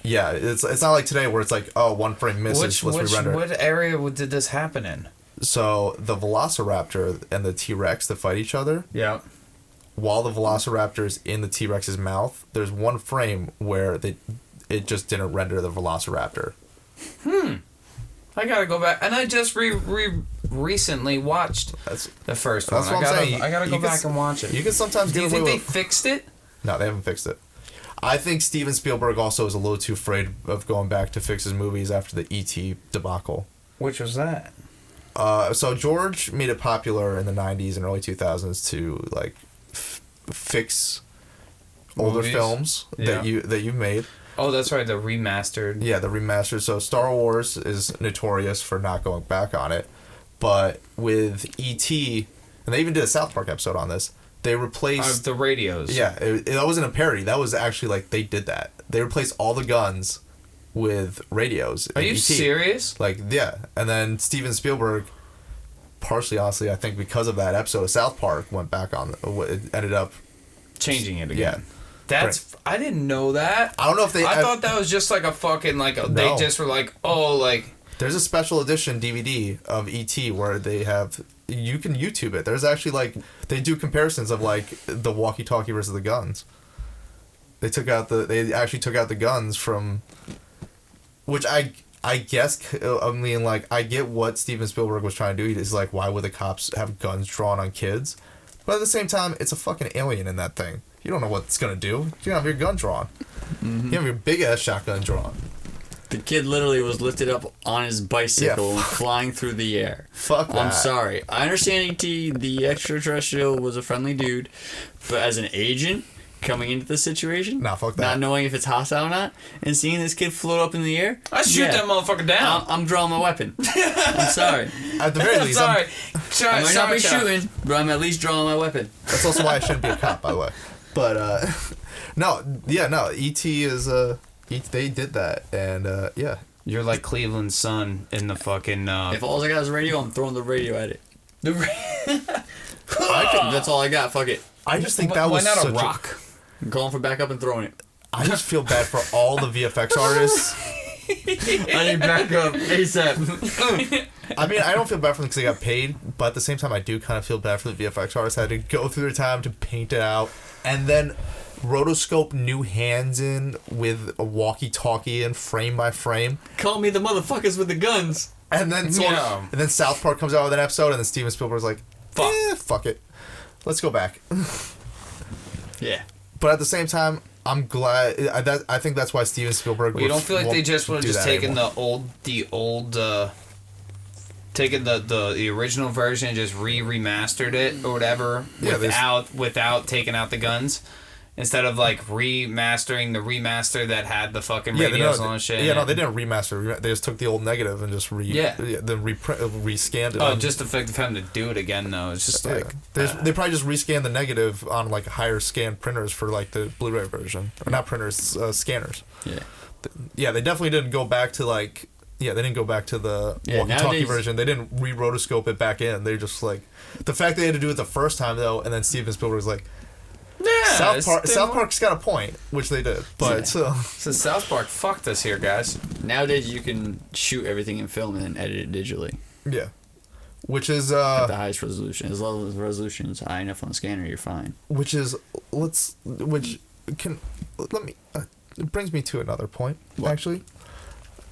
yeah, it's not like today where it's like, oh, one frame misses, let's re-render it. What area did this happen in? So the Velociraptor and the T-Rex that fight each other. Yeah. While the Velociraptor is in the T-Rex's mouth, there's one frame where it just didn't render the Velociraptor. I gotta go back, and I just recently watched the first one. That's what I'm saying. I gotta go back and watch it. You can sometimes Do you get think away they with. fixed it? No, they haven't fixed it. I think Steven Spielberg also is a little too afraid of going back to fix his movies after the E.T. debacle. Which was that? So George made it popular in the 90s and early 2000s to like fix older Movies? films that you've made. Oh, that's right, the remastered. Yeah, the remastered. So Star Wars is notorious for not going back on it, but with E.T., and they even did a South Park episode on this. They replaced the radios. Yeah, that wasn't a parody. That was actually like they did that. They replaced all the guns with radios. Are you serious? Like, yeah. And then Steven Spielberg, partially, honestly, I think because of that episode of South Park, went back on. It ended up changing it again. Yeah. That's I didn't know that. I don't know if they. I thought that was just like a fucking like No. they just were like, oh, like. There's a special edition DVD of E.T. where they have. You can YouTube it. There's actually like they do comparisons of like the walkie-talkie versus the guns. They actually took out the guns from, which I guess I mean like I get what Steven Spielberg was trying to do. He's like, why would the cops have guns drawn on kids? But at the same time, it's a fucking alien in that thing. You don't know what it's gonna do. You don't have your gun drawn. You have your big ass shotgun drawn. The kid literally was lifted up on his bicycle and flying through the air. Fuck that. I'm sorry. I understand E.T., the extraterrestrial, was a friendly dude, but as an agent, coming into the situation. Nah, fuck that. Not knowing if it's hostile or not, and seeing this kid float up in the air. I shoot that motherfucker down. I'm drawing my weapon. I'm sorry. At the very least, sorry. I might not be shooting, but I'm at least drawing my weapon. that's also why I shouldn't be a cop, by the way. But no, E.T. is they did that, and yeah. You're like Cleveland's son in the fucking. If all I got is a radio, I'm throwing the radio at it. That's all I got. Fuck it. I just think that was why not such a rock? I'm calling for backup and throwing it. I just feel bad for all the VFX artists. I need backup ASAP. I mean, I don't feel bad for them because they got paid, but at the same time, I do kind of feel bad for the VFX artists. Had to go through their time to paint it out, and then rotoscope new hands in with a walkie-talkie and frame by frame. Call me the motherfuckers with the guns. And then and then South Park comes out with an episode, and then Steven Spielberg's like, fuck it. Let's go back. Yeah. But at the same time, I'm glad. I think that's why Steven Spielberg. Well, you don't feel like they just would have just taken anymore. taken the original version and just remastered it or whatever without taking out the guns? Instead of like remastering the remaster that had the fucking radios and shit. Yeah, no, they didn't remaster. They just took the old negative and just rescanned it. Oh, just the fact of having to do it again though. It's just like they probably just rescanned the negative on like higher scan printers for like the Blu-ray version, or not printers, scanners. Yeah. Yeah, they definitely didn't go back to like. Yeah, they didn't go back to the walkie-talkie version. They didn't re-rotoscope it back in. They just like the fact they had to do it the first time though, and then Steven Spielberg was like. Yeah, South Park's got a point, which they did, but so South Park fucked us here, guys. Nowadays, you can shoot everything in film and then edit it digitally. Yeah, which is at the highest resolution. As long as the resolution is high enough on the scanner, you're fine. It brings me to another point. What? Actually,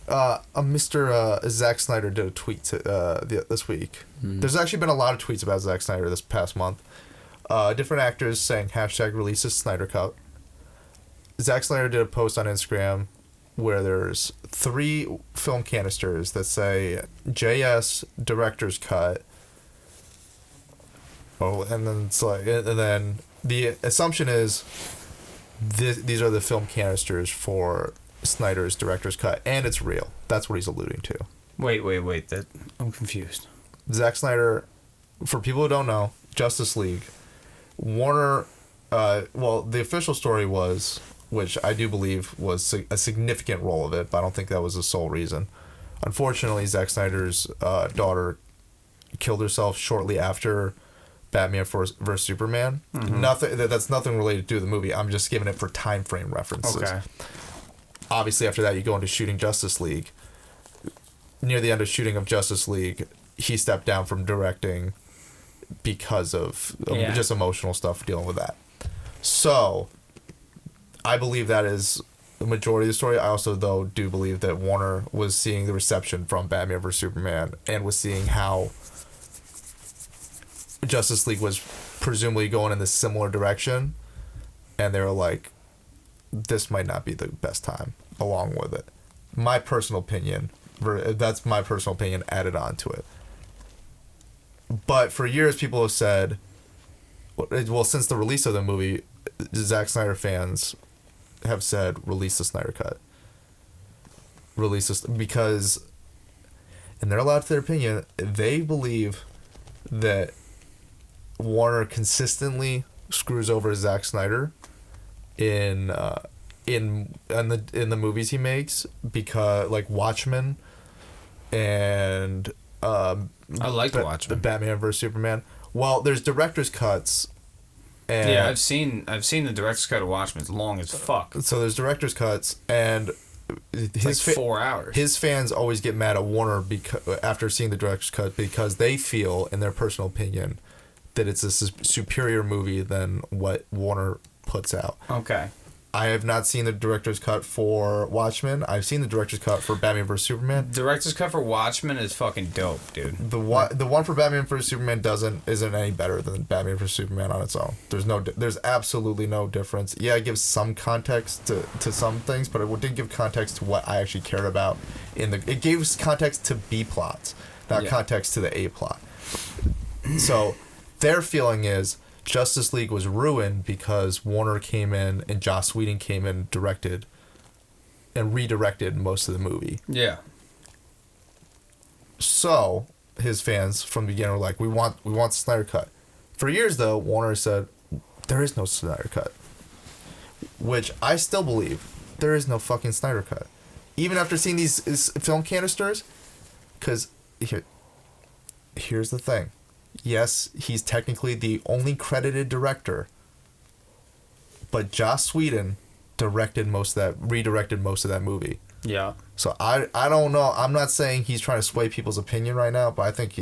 Mr. Zack Snyder did a tweet this week. Mm-hmm. There's actually been a lot of tweets about Zack Snyder this past month. Different actors saying #release his Snyder Cut. Zack Snyder did a post on Instagram where there's 3 film canisters that say JS Director's Cut. Oh, and then it's like, and then the assumption is these are the film canisters for Snyder's Director's Cut, and it's real. That's what he's alluding to. Wait. That I'm confused. Zack Snyder, for people who don't know, Justice League. Warner, the official story was, which I do believe was a significant role of it, but I don't think that was the sole reason. Unfortunately, Zack Snyder's daughter killed herself shortly after Batman vs Superman. Mm-hmm. That's nothing related to the movie. I'm just giving it for time frame references. Okay. Obviously, after that, you go into shooting Justice League. Near the end of shooting of Justice League, he stepped down from directing because of just emotional stuff dealing with that. So, I believe that is the majority of the story. I also, though, do believe that Warner was seeing the reception from Batman vs Superman and was seeing how Justice League was presumably going in this similar direction, and they were like, this might not be the best time along with it. My personal opinion, that's my personal opinion added on to it. But for years, people have said, well, since the release of the movie, Zack Snyder fans have said, release the Snyder Cut. Release this, because, and they're allowed to their opinion, they believe that Warner consistently screws over Zack Snyder in the movies he makes, because like Watchmen and I liked Watchmen. Batman vs Superman. Well, there's director's cuts. And yeah, I've seen the director's cut of Watchmen. It's long as fuck. So there's director's cuts, and it's 4 hours. His fans always get mad at Warner after seeing the director's cut, because they feel, in their personal opinion, that it's a superior movie than what Warner puts out. Okay. I have not seen the director's cut for Watchmen. I've seen the director's cut for Batman vs Superman. Director's cut for Watchmen is fucking dope, dude. The one for Batman vs Superman isn't any better than Batman vs Superman on its own. There's absolutely no difference. Yeah, it gives some context to some things, but it didn't give context to what I actually cared about. It gave context to B plots, not context to the A plot. So their feeling is Justice League was ruined because Warner came in and Joss Whedon came in, directed and redirected most of the movie. Yeah. So his fans from the beginning were like, we want the Snyder Cut. For years though, Warner said there is no Snyder Cut, which I still believe there is no fucking Snyder Cut, even after seeing these film canisters. Because here's the thing, yes, he's technically the only credited director, but Joss Whedon redirected most of that movie. Yeah. So I don't know. I'm not saying he's trying to sway people's opinion right now, but I think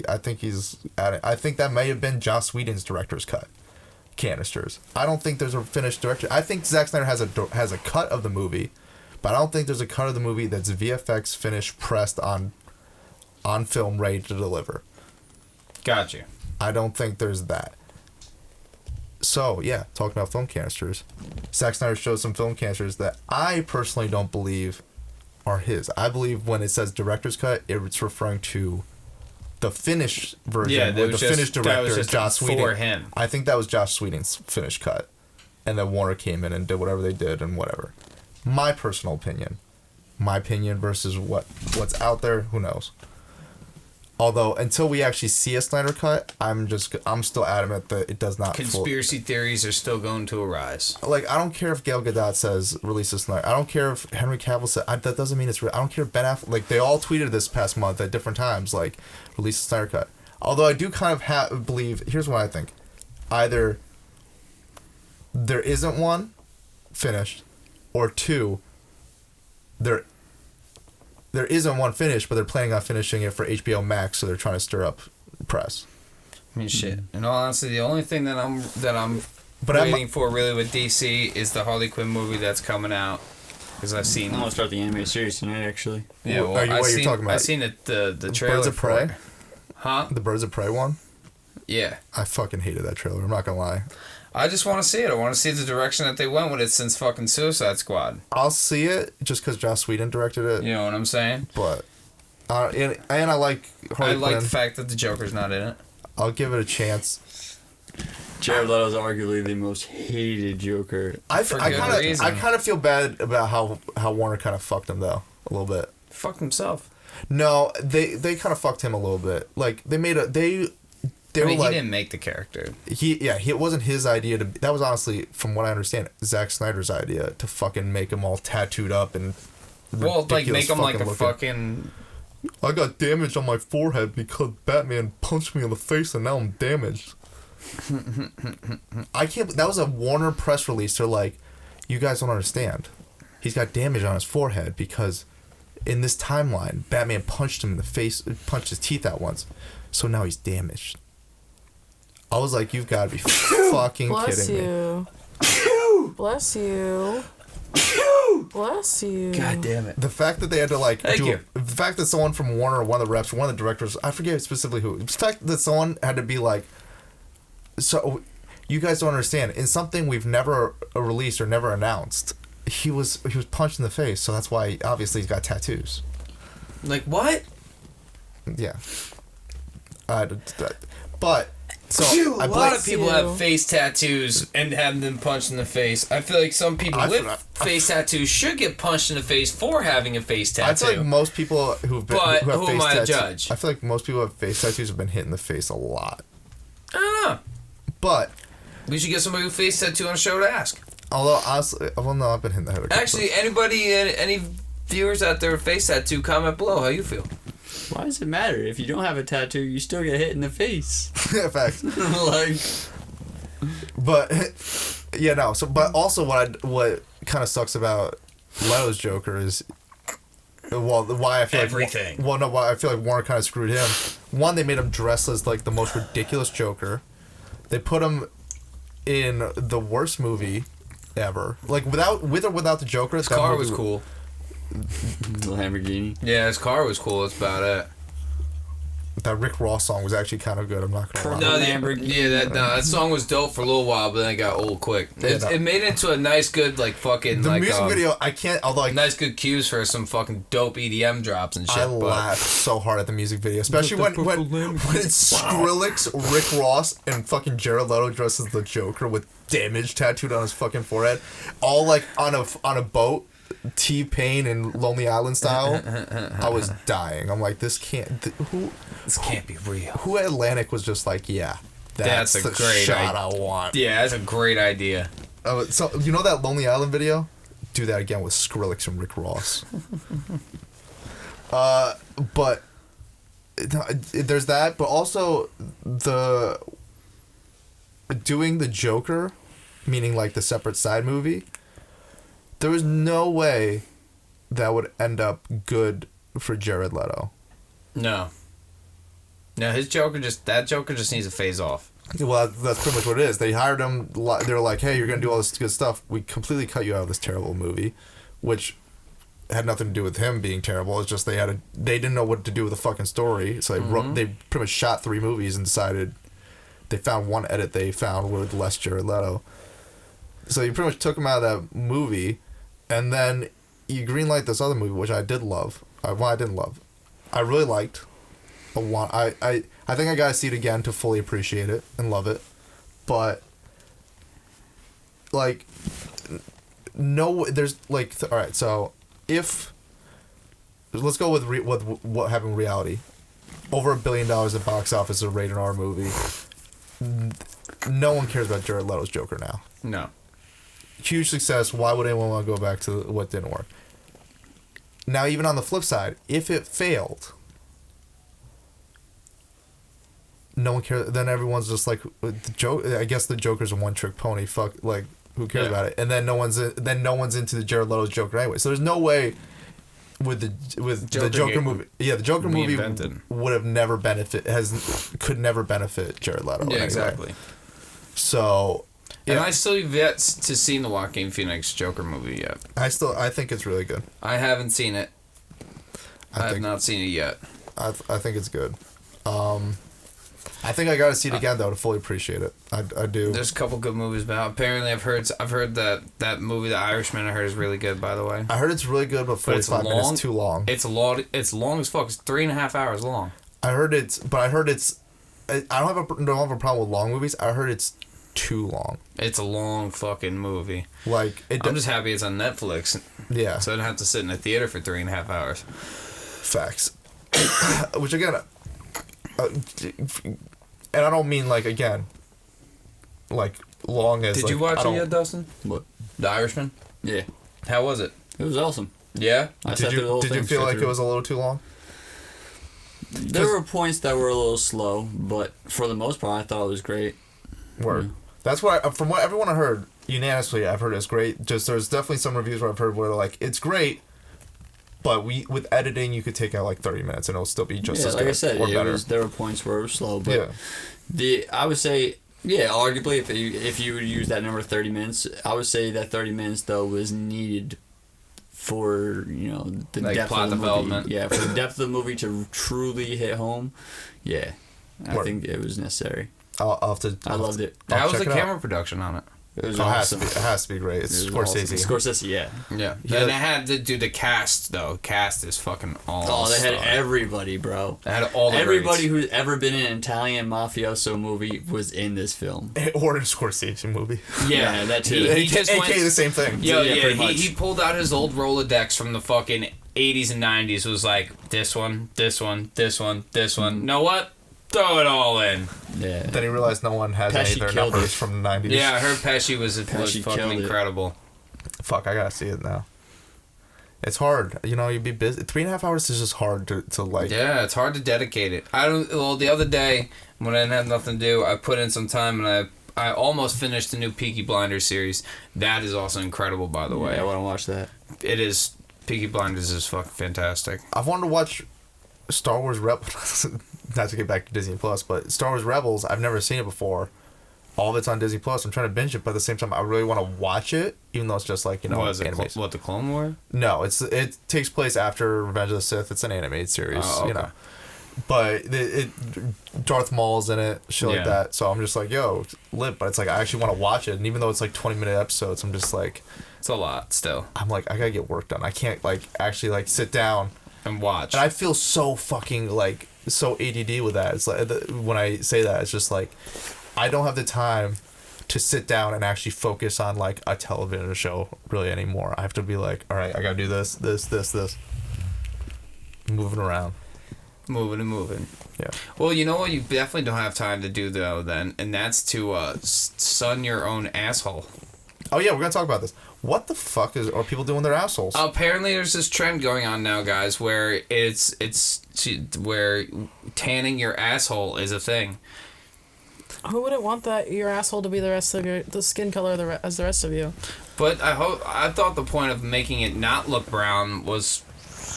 he's at it. I think that may have been Joss Whedon's director's cut canisters. I don't think there's a finished director. I think Zack Snyder has a cut of the movie, but I don't think there's a cut of the movie that's VFX finished, pressed on film, ready to deliver. Got you. I don't think there's that. So, yeah, talking about film canisters, Zack Snyder showed some film canisters that I personally don't believe are his. I believe when it says director's cut, it's referring to the finished version with the finished director, Joss Whedon. For him. I think that was Joss Whedon's finished cut. And then Warner came in and did whatever they did and whatever. My personal opinion. My opinion versus what's out there, who knows? Although, until we actually see a Snyder Cut, I'm still adamant that it does not... Conspiracy theories are still going to arise. Like, I don't care if Gal Gadot says release a Snyder. I don't care if Henry Cavill said... that doesn't mean it's real. I don't care if Ben Affleck... Like, they all tweeted this past month at different times, like, release a Snyder Cut. Although I do kind of believe... Here's what I think. Either there isn't one finished, or two, there isn't one finished, but they're planning on finishing it for HBO Max, so they're trying to stir up press. I mean, shit. In all honesty, the only thing that I'm waiting for really with DC is the Harley Quinn movie that's coming out. Because I've seen... I'm going to start the animated series tonight, actually. Yeah, well, what are you talking about? I've seen the trailer. Birds of Prey? Huh? The Birds of Prey one? Yeah. I fucking hated that trailer. I'm not going to lie. I just want to see it. I want to see the direction that they went with it since fucking Suicide Squad. I'll see it just because Joss Whedon directed it. You know what I'm saying? But, and I like Harley Quinn. I like the fact that the Joker's not in it. I'll give it a chance. Jared Leto's arguably the most hated Joker. I kind of feel bad about how Warner kind of fucked him, though, a little bit. Fucked himself. No, they kind of fucked him a little bit. Like, they made I mean, he didn't make the character. It wasn't his idea to... That was honestly, from what I understand, Zack Snyder's idea to fucking make him all tattooed up and... Well, like, make him like a looking. fucking... I got damage on my forehead because Batman punched me in the face and now I'm damaged. I can't... That was a Warner press release. They're like, you guys don't understand. He's got damage on his forehead because in this timeline, Batman punched him in the face, punched his teeth out once. So now he's damaged. I was like, you've got to be fucking kidding me. Bless you. Bless you. God damn it. The fact that they had to, like, the fact that someone from Warner, or one of the reps, or one of the directors, I forget specifically who, the fact that someone had to be like, so, you guys don't understand. In something we've never released or never announced, he was punched in the face, so that's why, obviously, he's got tattoos. Like, what? Yeah. But... So, a lot of people have face tattoos and have them punched in the face. I feel like some people with face tattoos should get punched in the face for having a face tattoo. I feel like most people who have who am I to judge? I feel like most people who have face tattoos have been hit in the face a lot. I don't know. But we should get somebody with a face tattoo on the show to ask. Although, honestly, well, no, I've been hit in the head. Actually, any viewers out there with face tattoo, comment below how you feel. Why does it matter? If you don't have a tattoo, you still get hit in the face. Facts. Like, but yeah, no. So, but also, what kind of sucks about Leto's Joker is, well, why I feel everything. Why I feel like Warner kind of screwed him. One, they made him dress as like the most ridiculous Joker. They put him in the worst movie ever. Like with or without the Joker, his car was cool. The Lamborghini. Yeah, his car was cool. That's about it. that Rick Ross song was actually kind of good. I'm not gonna lie. No, that song was dope for a little while, but then it got old quick. It made it into a nice, good fucking the music video. I can't. Although nice, good cues for some fucking dope EDM drops and shit. I laughed so hard at the music video, especially when it's Skrillex, Rick Ross, and fucking Jared Leto dressed as the Joker with damage tattooed on his fucking forehead, all on a boat. T-Pain and Lonely Island style. I was dying. I'm like, this can't be real. Who at Atlantic was just like, yeah, that's a great shot I want. Yeah, that's a great idea. So you know that Lonely Island video? Do that again with Skrillex and Rick Ross. But there's that, but also doing the Joker, meaning like the separate side movie. There was no way that would end up good for Jared Leto. No, his Joker just needs to phase off. Well, that's pretty much what it is. They hired him. They were like, "Hey, you're gonna do all this good stuff. We completely cut you out of this terrible movie," which had nothing to do with him being terrible. It's just they didn't know what to do with the fucking story, so they pretty much shot 3 movies and decided they found one edit they found with less Jared Leto. So you pretty much took him out of that movie. And then you greenlight this other movie, which I did love. I didn't love. I really liked. I think I gotta see it again to fully appreciate it and love it. But like, no, there's like, all right. So if let's go with what happened in reality, over $1 billion at box office, a rated R movie. No one cares about Jared Leto's Joker now. No. Huge success. Why would anyone want to go back to what didn't work? Now, even on the flip side, if it failed, no one cares. Then everyone's just like, I guess the Joker's a one-trick pony. Fuck, like, who cares about it? And then no one's into the Jared Leto's Joker anyway. So there's no way with the Joker movie. Yeah, the Joker movie would have never could never benefit Jared Leto. Yeah, exactly. So. Yeah. And I still have yet to see the Joaquin Phoenix Joker movie yet. I think it's really good. I haven't seen it. I have not seen it yet. I think it's good. I think I gotta see it again though to fully appreciate it. I do. There's a couple good movies, but apparently I've heard that movie The Irishman I heard is really good. By the way, I heard it's really good, but 45 minutes too long. It's long as fuck. It's 3.5 hours long. I don't have a problem with long movies. I heard it's too long. It's a long fucking movie. Like I'm just happy it's on Netflix. Yeah. So I don't have to sit in a theater for 3.5 hours. Facts. Which again, and I don't mean like again, like long as. Did you watch it yet, Dustin? What? The Irishman? Yeah. How was it? It was awesome. Yeah. Did you feel like it was a little too long? There were points that were a little slow, but for the most part, I thought it was great. Word. Mm-hmm. That's what from what everyone I heard unanimously, I've heard it's great. Just there's definitely some reviews where I've heard where they're like it's great, but with editing you could take out like 30 minutes and it'll still be just as good. Like I said, or better. There were points where it was slow, but I would say arguably if you would use that number 30 minutes, I would say that 30 minutes though was needed for the like depth plot of the development. Movie. Yeah, for the depth of the movie to truly hit home. Yeah, I think it was necessary. I loved it. How was the camera production on it? It was awesome. It has to be great. It's Scorsese. Awesome. Scorsese, yeah. Yeah. And it had to do the cast, though. Cast is fucking awesome. Oh, they had everybody, bro. They had all the everybody who's ever been in an Italian mafioso movie was in this film. Or a Scorsese movie. Yeah, that too. He just went, the same thing. Yeah, he pulled out his old Rolodex from the fucking 80s and 90s. Was like, this one, this one, this one, this one. You know what? Throw it all in. Yeah. Then he realized no one has any of their numbers from the 90s. Yeah, I heard Pesci was fucking incredible. Fuck, I gotta see it now. It's hard. You'd be busy. 3.5 hours is just hard to like. Yeah, it's hard to dedicate it. The other day, when I didn't have nothing to do, I put in some time and I almost finished the new Peaky Blinders series. That is also incredible, by the way. I want to watch that. It is. Peaky Blinders is fucking fantastic. I've wanted to watch Star Wars Rebels. Not to get back to Disney Plus, but Star Wars Rebels, I've never seen it before. All of it's on Disney Plus. I'm trying to binge it, but at the same time, I really want to watch it, even though it's just like animation. The Clone War? No, it takes place after Revenge of the Sith. It's an animated series, But Darth Maul's in it, shit like that. So I'm just like, yo, lit. But it's like I actually want to watch it, and even though it's like 20-minute episodes, I'm just like, it's a lot still. I'm like, I gotta get work done. I can't like actually like sit down and watch. And I feel so fucking like so ADD with that. It's like when I say that, it's just like I don't have the time to sit down and actually focus on like a television show really anymore. I have to be like, all right, I gotta do this. Moving around. Moving. Yeah. Well, you know what? You definitely don't have time to do though. Then, and that's to sun your own asshole. Oh yeah, we're gonna talk about this. What the fuck are people doing with their assholes? Apparently, there's this trend going on now, guys, where it's where tanning your asshole is a thing. Who wouldn't want that your asshole to be the skin color as the rest of you? But I thought the point of making it not look brown was,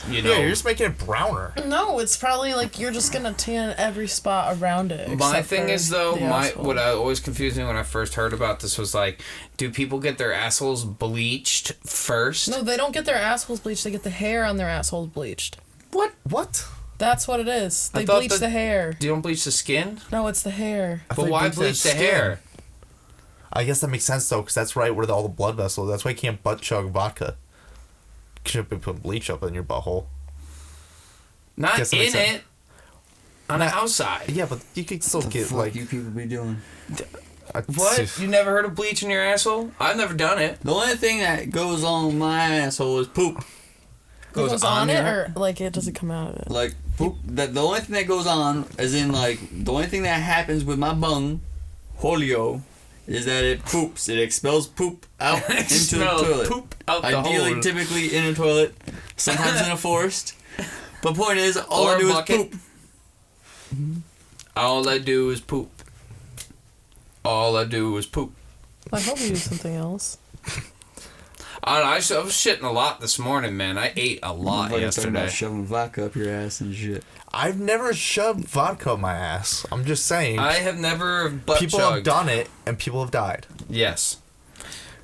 you know. Yeah, you're just making it browner. No, it's probably like you're just gonna tan every spot around it. My thing is though, what always confused me when I first heard about this was like, do people get their assholes bleached first? No, they don't get their assholes bleached. They get the hair on their assholes bleached. What? That's what it is. They bleach the hair. You don't bleach the skin? No, it's the hair. But why bleach the hair? I guess that makes sense though, because that's right where all the blood vessels. That's why you can't butt chug vodka. You should be putting bleach up in your butthole. Not in it. On the outside. Yeah, but you could still get like. You people be doing. What? You never heard of bleach in your asshole? I've never done it. The only thing that goes on my asshole is poop. Goes on it, or like it doesn't come out of it. Like poop. The only thing that goes on, as in like the only thing that happens with my bung, Holio, is that it poops. It expels poop out into the toilet. Poop out the Ideally, hole. typically in a toilet, sometimes in a forest. But point is, all I do is poop. All I do is poop. All I do is poop. I hope you do something else. I was shitting a lot this morning, man. I ate a lot yesterday. About shoving vodka up your ass and shit. I've never shoved vodka up my ass. I'm just saying. I have never butt people chugged. have done it, and people have died. Yes.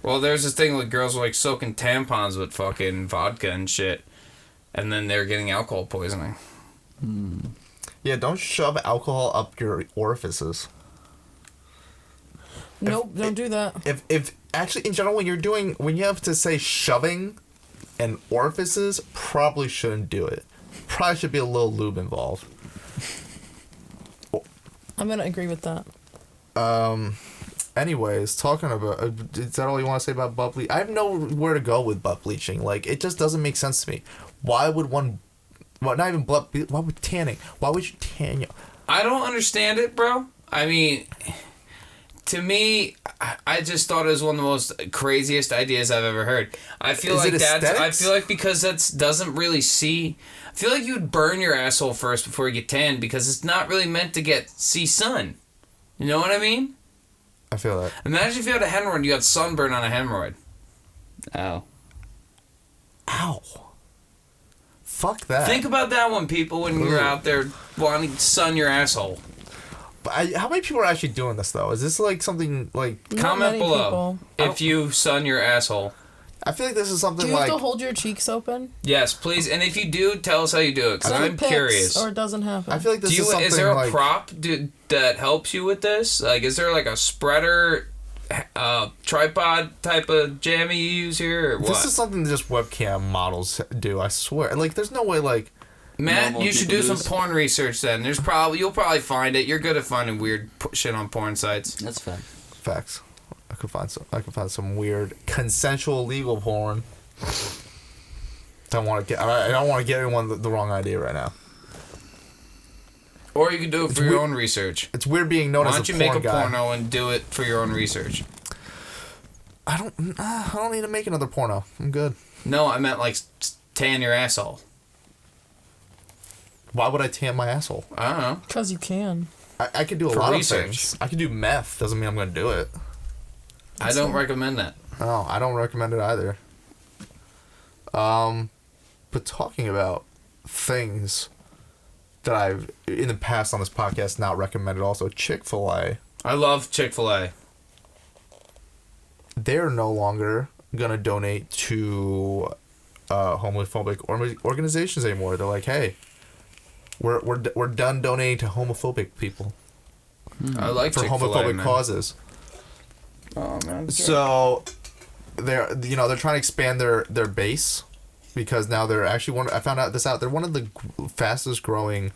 Well, there's this thing with girls like soaking tampons with fucking vodka and shit, and then they're getting alcohol poisoning. Yeah, don't shove alcohol up your orifices. Nope, don't do that. If actually in general when you have to say shoving and orifices, probably shouldn't do it. Probably should be a little lube involved. I'm gonna agree with that. Anyways, talking about is that all you want to say about butt bleaching? I have nowhere to go with butt bleaching. Like it just doesn't make sense to me. Why would one? Well, not even blood. Why would tanning? Why would you tan? I don't understand it, bro. I mean, to me, I just thought it was one of the most craziest ideas I've ever heard. I feel like because that doesn't really see. I feel like you'd burn your asshole first before you get tanned because it's not really meant to see sun. You know what I mean? I feel that. Imagine if you had a hemorrhoid, you had sunburn on a hemorrhoid. Ow. Ow. Fuck that. Think about that one, people, when you're out there wanting to sun your asshole. But how many people are actually doing this, though? Is this, like, something, like... Comment below if you sun your asshole. I feel like this is something like... Do you have to hold your cheeks open? Yes, please. And if you do, tell us how you do it, because I'm curious. Or it doesn't happen. I feel like this is something Is there a prop that helps you with this? Like, is there, like, a spreader... tripod type of jammy you use here or what? This is something that just webcam models do, I swear. Like, there's no way, like... Matt, you should do some porn research then. You'll probably find it. You're good at finding weird shit on porn sites. That's fact. Facts. I could find some weird consensual legal porn. I don't want to get anyone the wrong idea right now. Or you can do it for your own research. It's weird being known as a porn guy. Why don't you make a porno and do it for your own research? I don't need to make another porno. I'm good. No, I meant like tan your asshole. Why would I tan my asshole? I don't know. Because you can. I could do a lot of things. I could do meth. Doesn't mean I'm going to do it. I don't recommend that. No, I don't recommend it either. But talking about things that I've, in the past on this podcast, not recommended also, Chick-fil-A. I love Chick-fil-A. They're no longer going to donate to homophobic organizations anymore. They're like, hey, We're done donating to homophobic people. I like for Chick-fil-A, homophobic man. causes. Oh man. So they're trying to expand their base because now they're actually I found out they're one of the fastest growing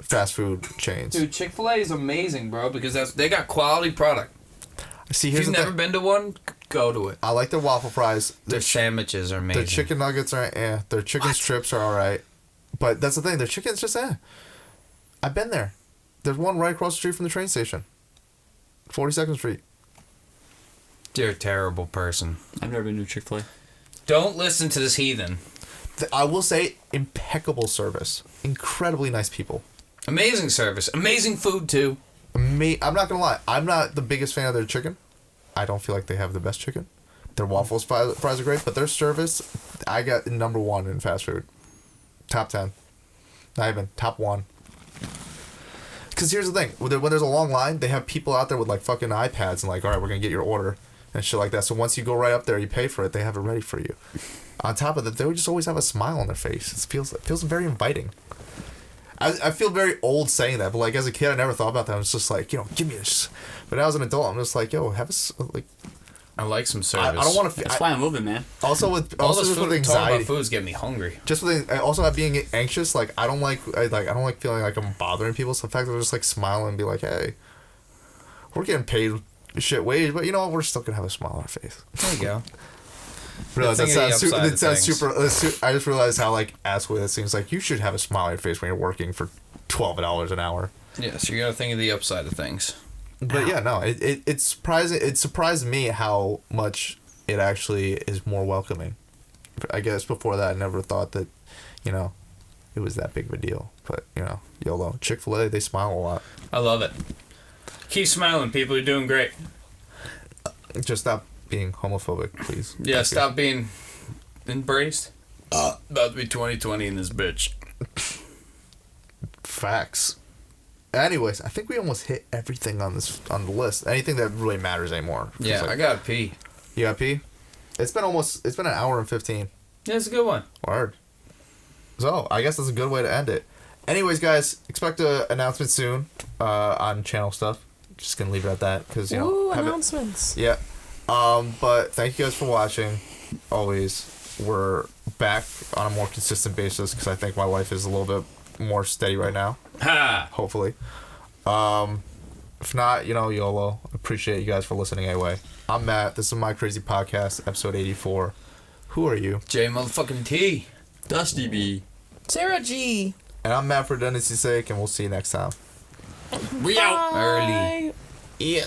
fast food chains. Dude, Chick-fil-A is amazing, bro, because they got quality product. See, if here's you've the never been to one, go to it. I like their waffle fries. Their sandwiches are amazing. Their chicken nuggets are Their chicken strips are alright. But that's the thing, their chicken's just I've been there. There's one right across the street from the train station. 42nd Street. You're a terrible person. I've never been to Chick-fil-A. Don't listen to this heathen. I will say, impeccable service. Incredibly nice people. Amazing service. Amazing food, too. I'm not gonna lie. I'm not the biggest fan of their chicken. I don't feel like they have the best chicken. Their waffles fries are great, but their service, I got number 1 in fast food. Top 10. Not even. Top 1. Because here's the thing. When there's a long line, they have people out there with like fucking iPads and like, all right, we're going to get your order and shit like that. So once you go right up there, you pay for it, they have it ready for you. On top of that, they would just always have a smile on their face. It feels very inviting. I feel very old saying that, but like as a kid, I never thought about that. I was just like, give me this. But now as an adult, I'm just like, have a like. I like some service. I don't want to. That's why I'm moving, man. Also with All this food, with anxiety, talking about food's getting me hungry. just with also being anxious, like I don't like feeling like I'm bothering people. So the fact that I just like smile and be like, hey, we're getting paid shit wage, but you know what? We're still gonna have a smile on our face. There you go. Realize that sounds Things. super. I just realized how like asswill it seems. Like you should have a smile on your face when you're working for $12 an hour. Yeah, so you gotta think of the upside of things. But yeah, no, it's surprising. It surprised me how much it actually is more welcoming. I guess before that, I never thought that, it was that big of a deal. But YOLO. Chick-fil-A, they smile a lot. I love it. Keep smiling, people. You're doing great. Just stop being homophobic, please. Yeah, Thank stop being embraced. About to be 2020 in this bitch. Facts. Anyways, I think we almost hit everything on the list. Anything that really matters anymore. Yeah, I gotta pee. You got pee? It's been an hour and 15. Yeah, it's a good one. Word. So, I guess that's a good way to end it. Anyways, guys, expect an announcement soon on channel stuff. Just gonna leave it at that because announcements. Yeah. But thank you guys for watching. Always, we're back on a more consistent basis because I think my life is a little bit more steady right now. Ha! Hopefully. If not, YOLO. Appreciate you guys for listening anyway. I'm Matt. This is My Crazy Podcast, episode 84. Who are you? J motherfucking T. Dusty B. Sarah G. And I'm Matt for redundancy's sake, and we'll see you next time. We out Early. Yeah.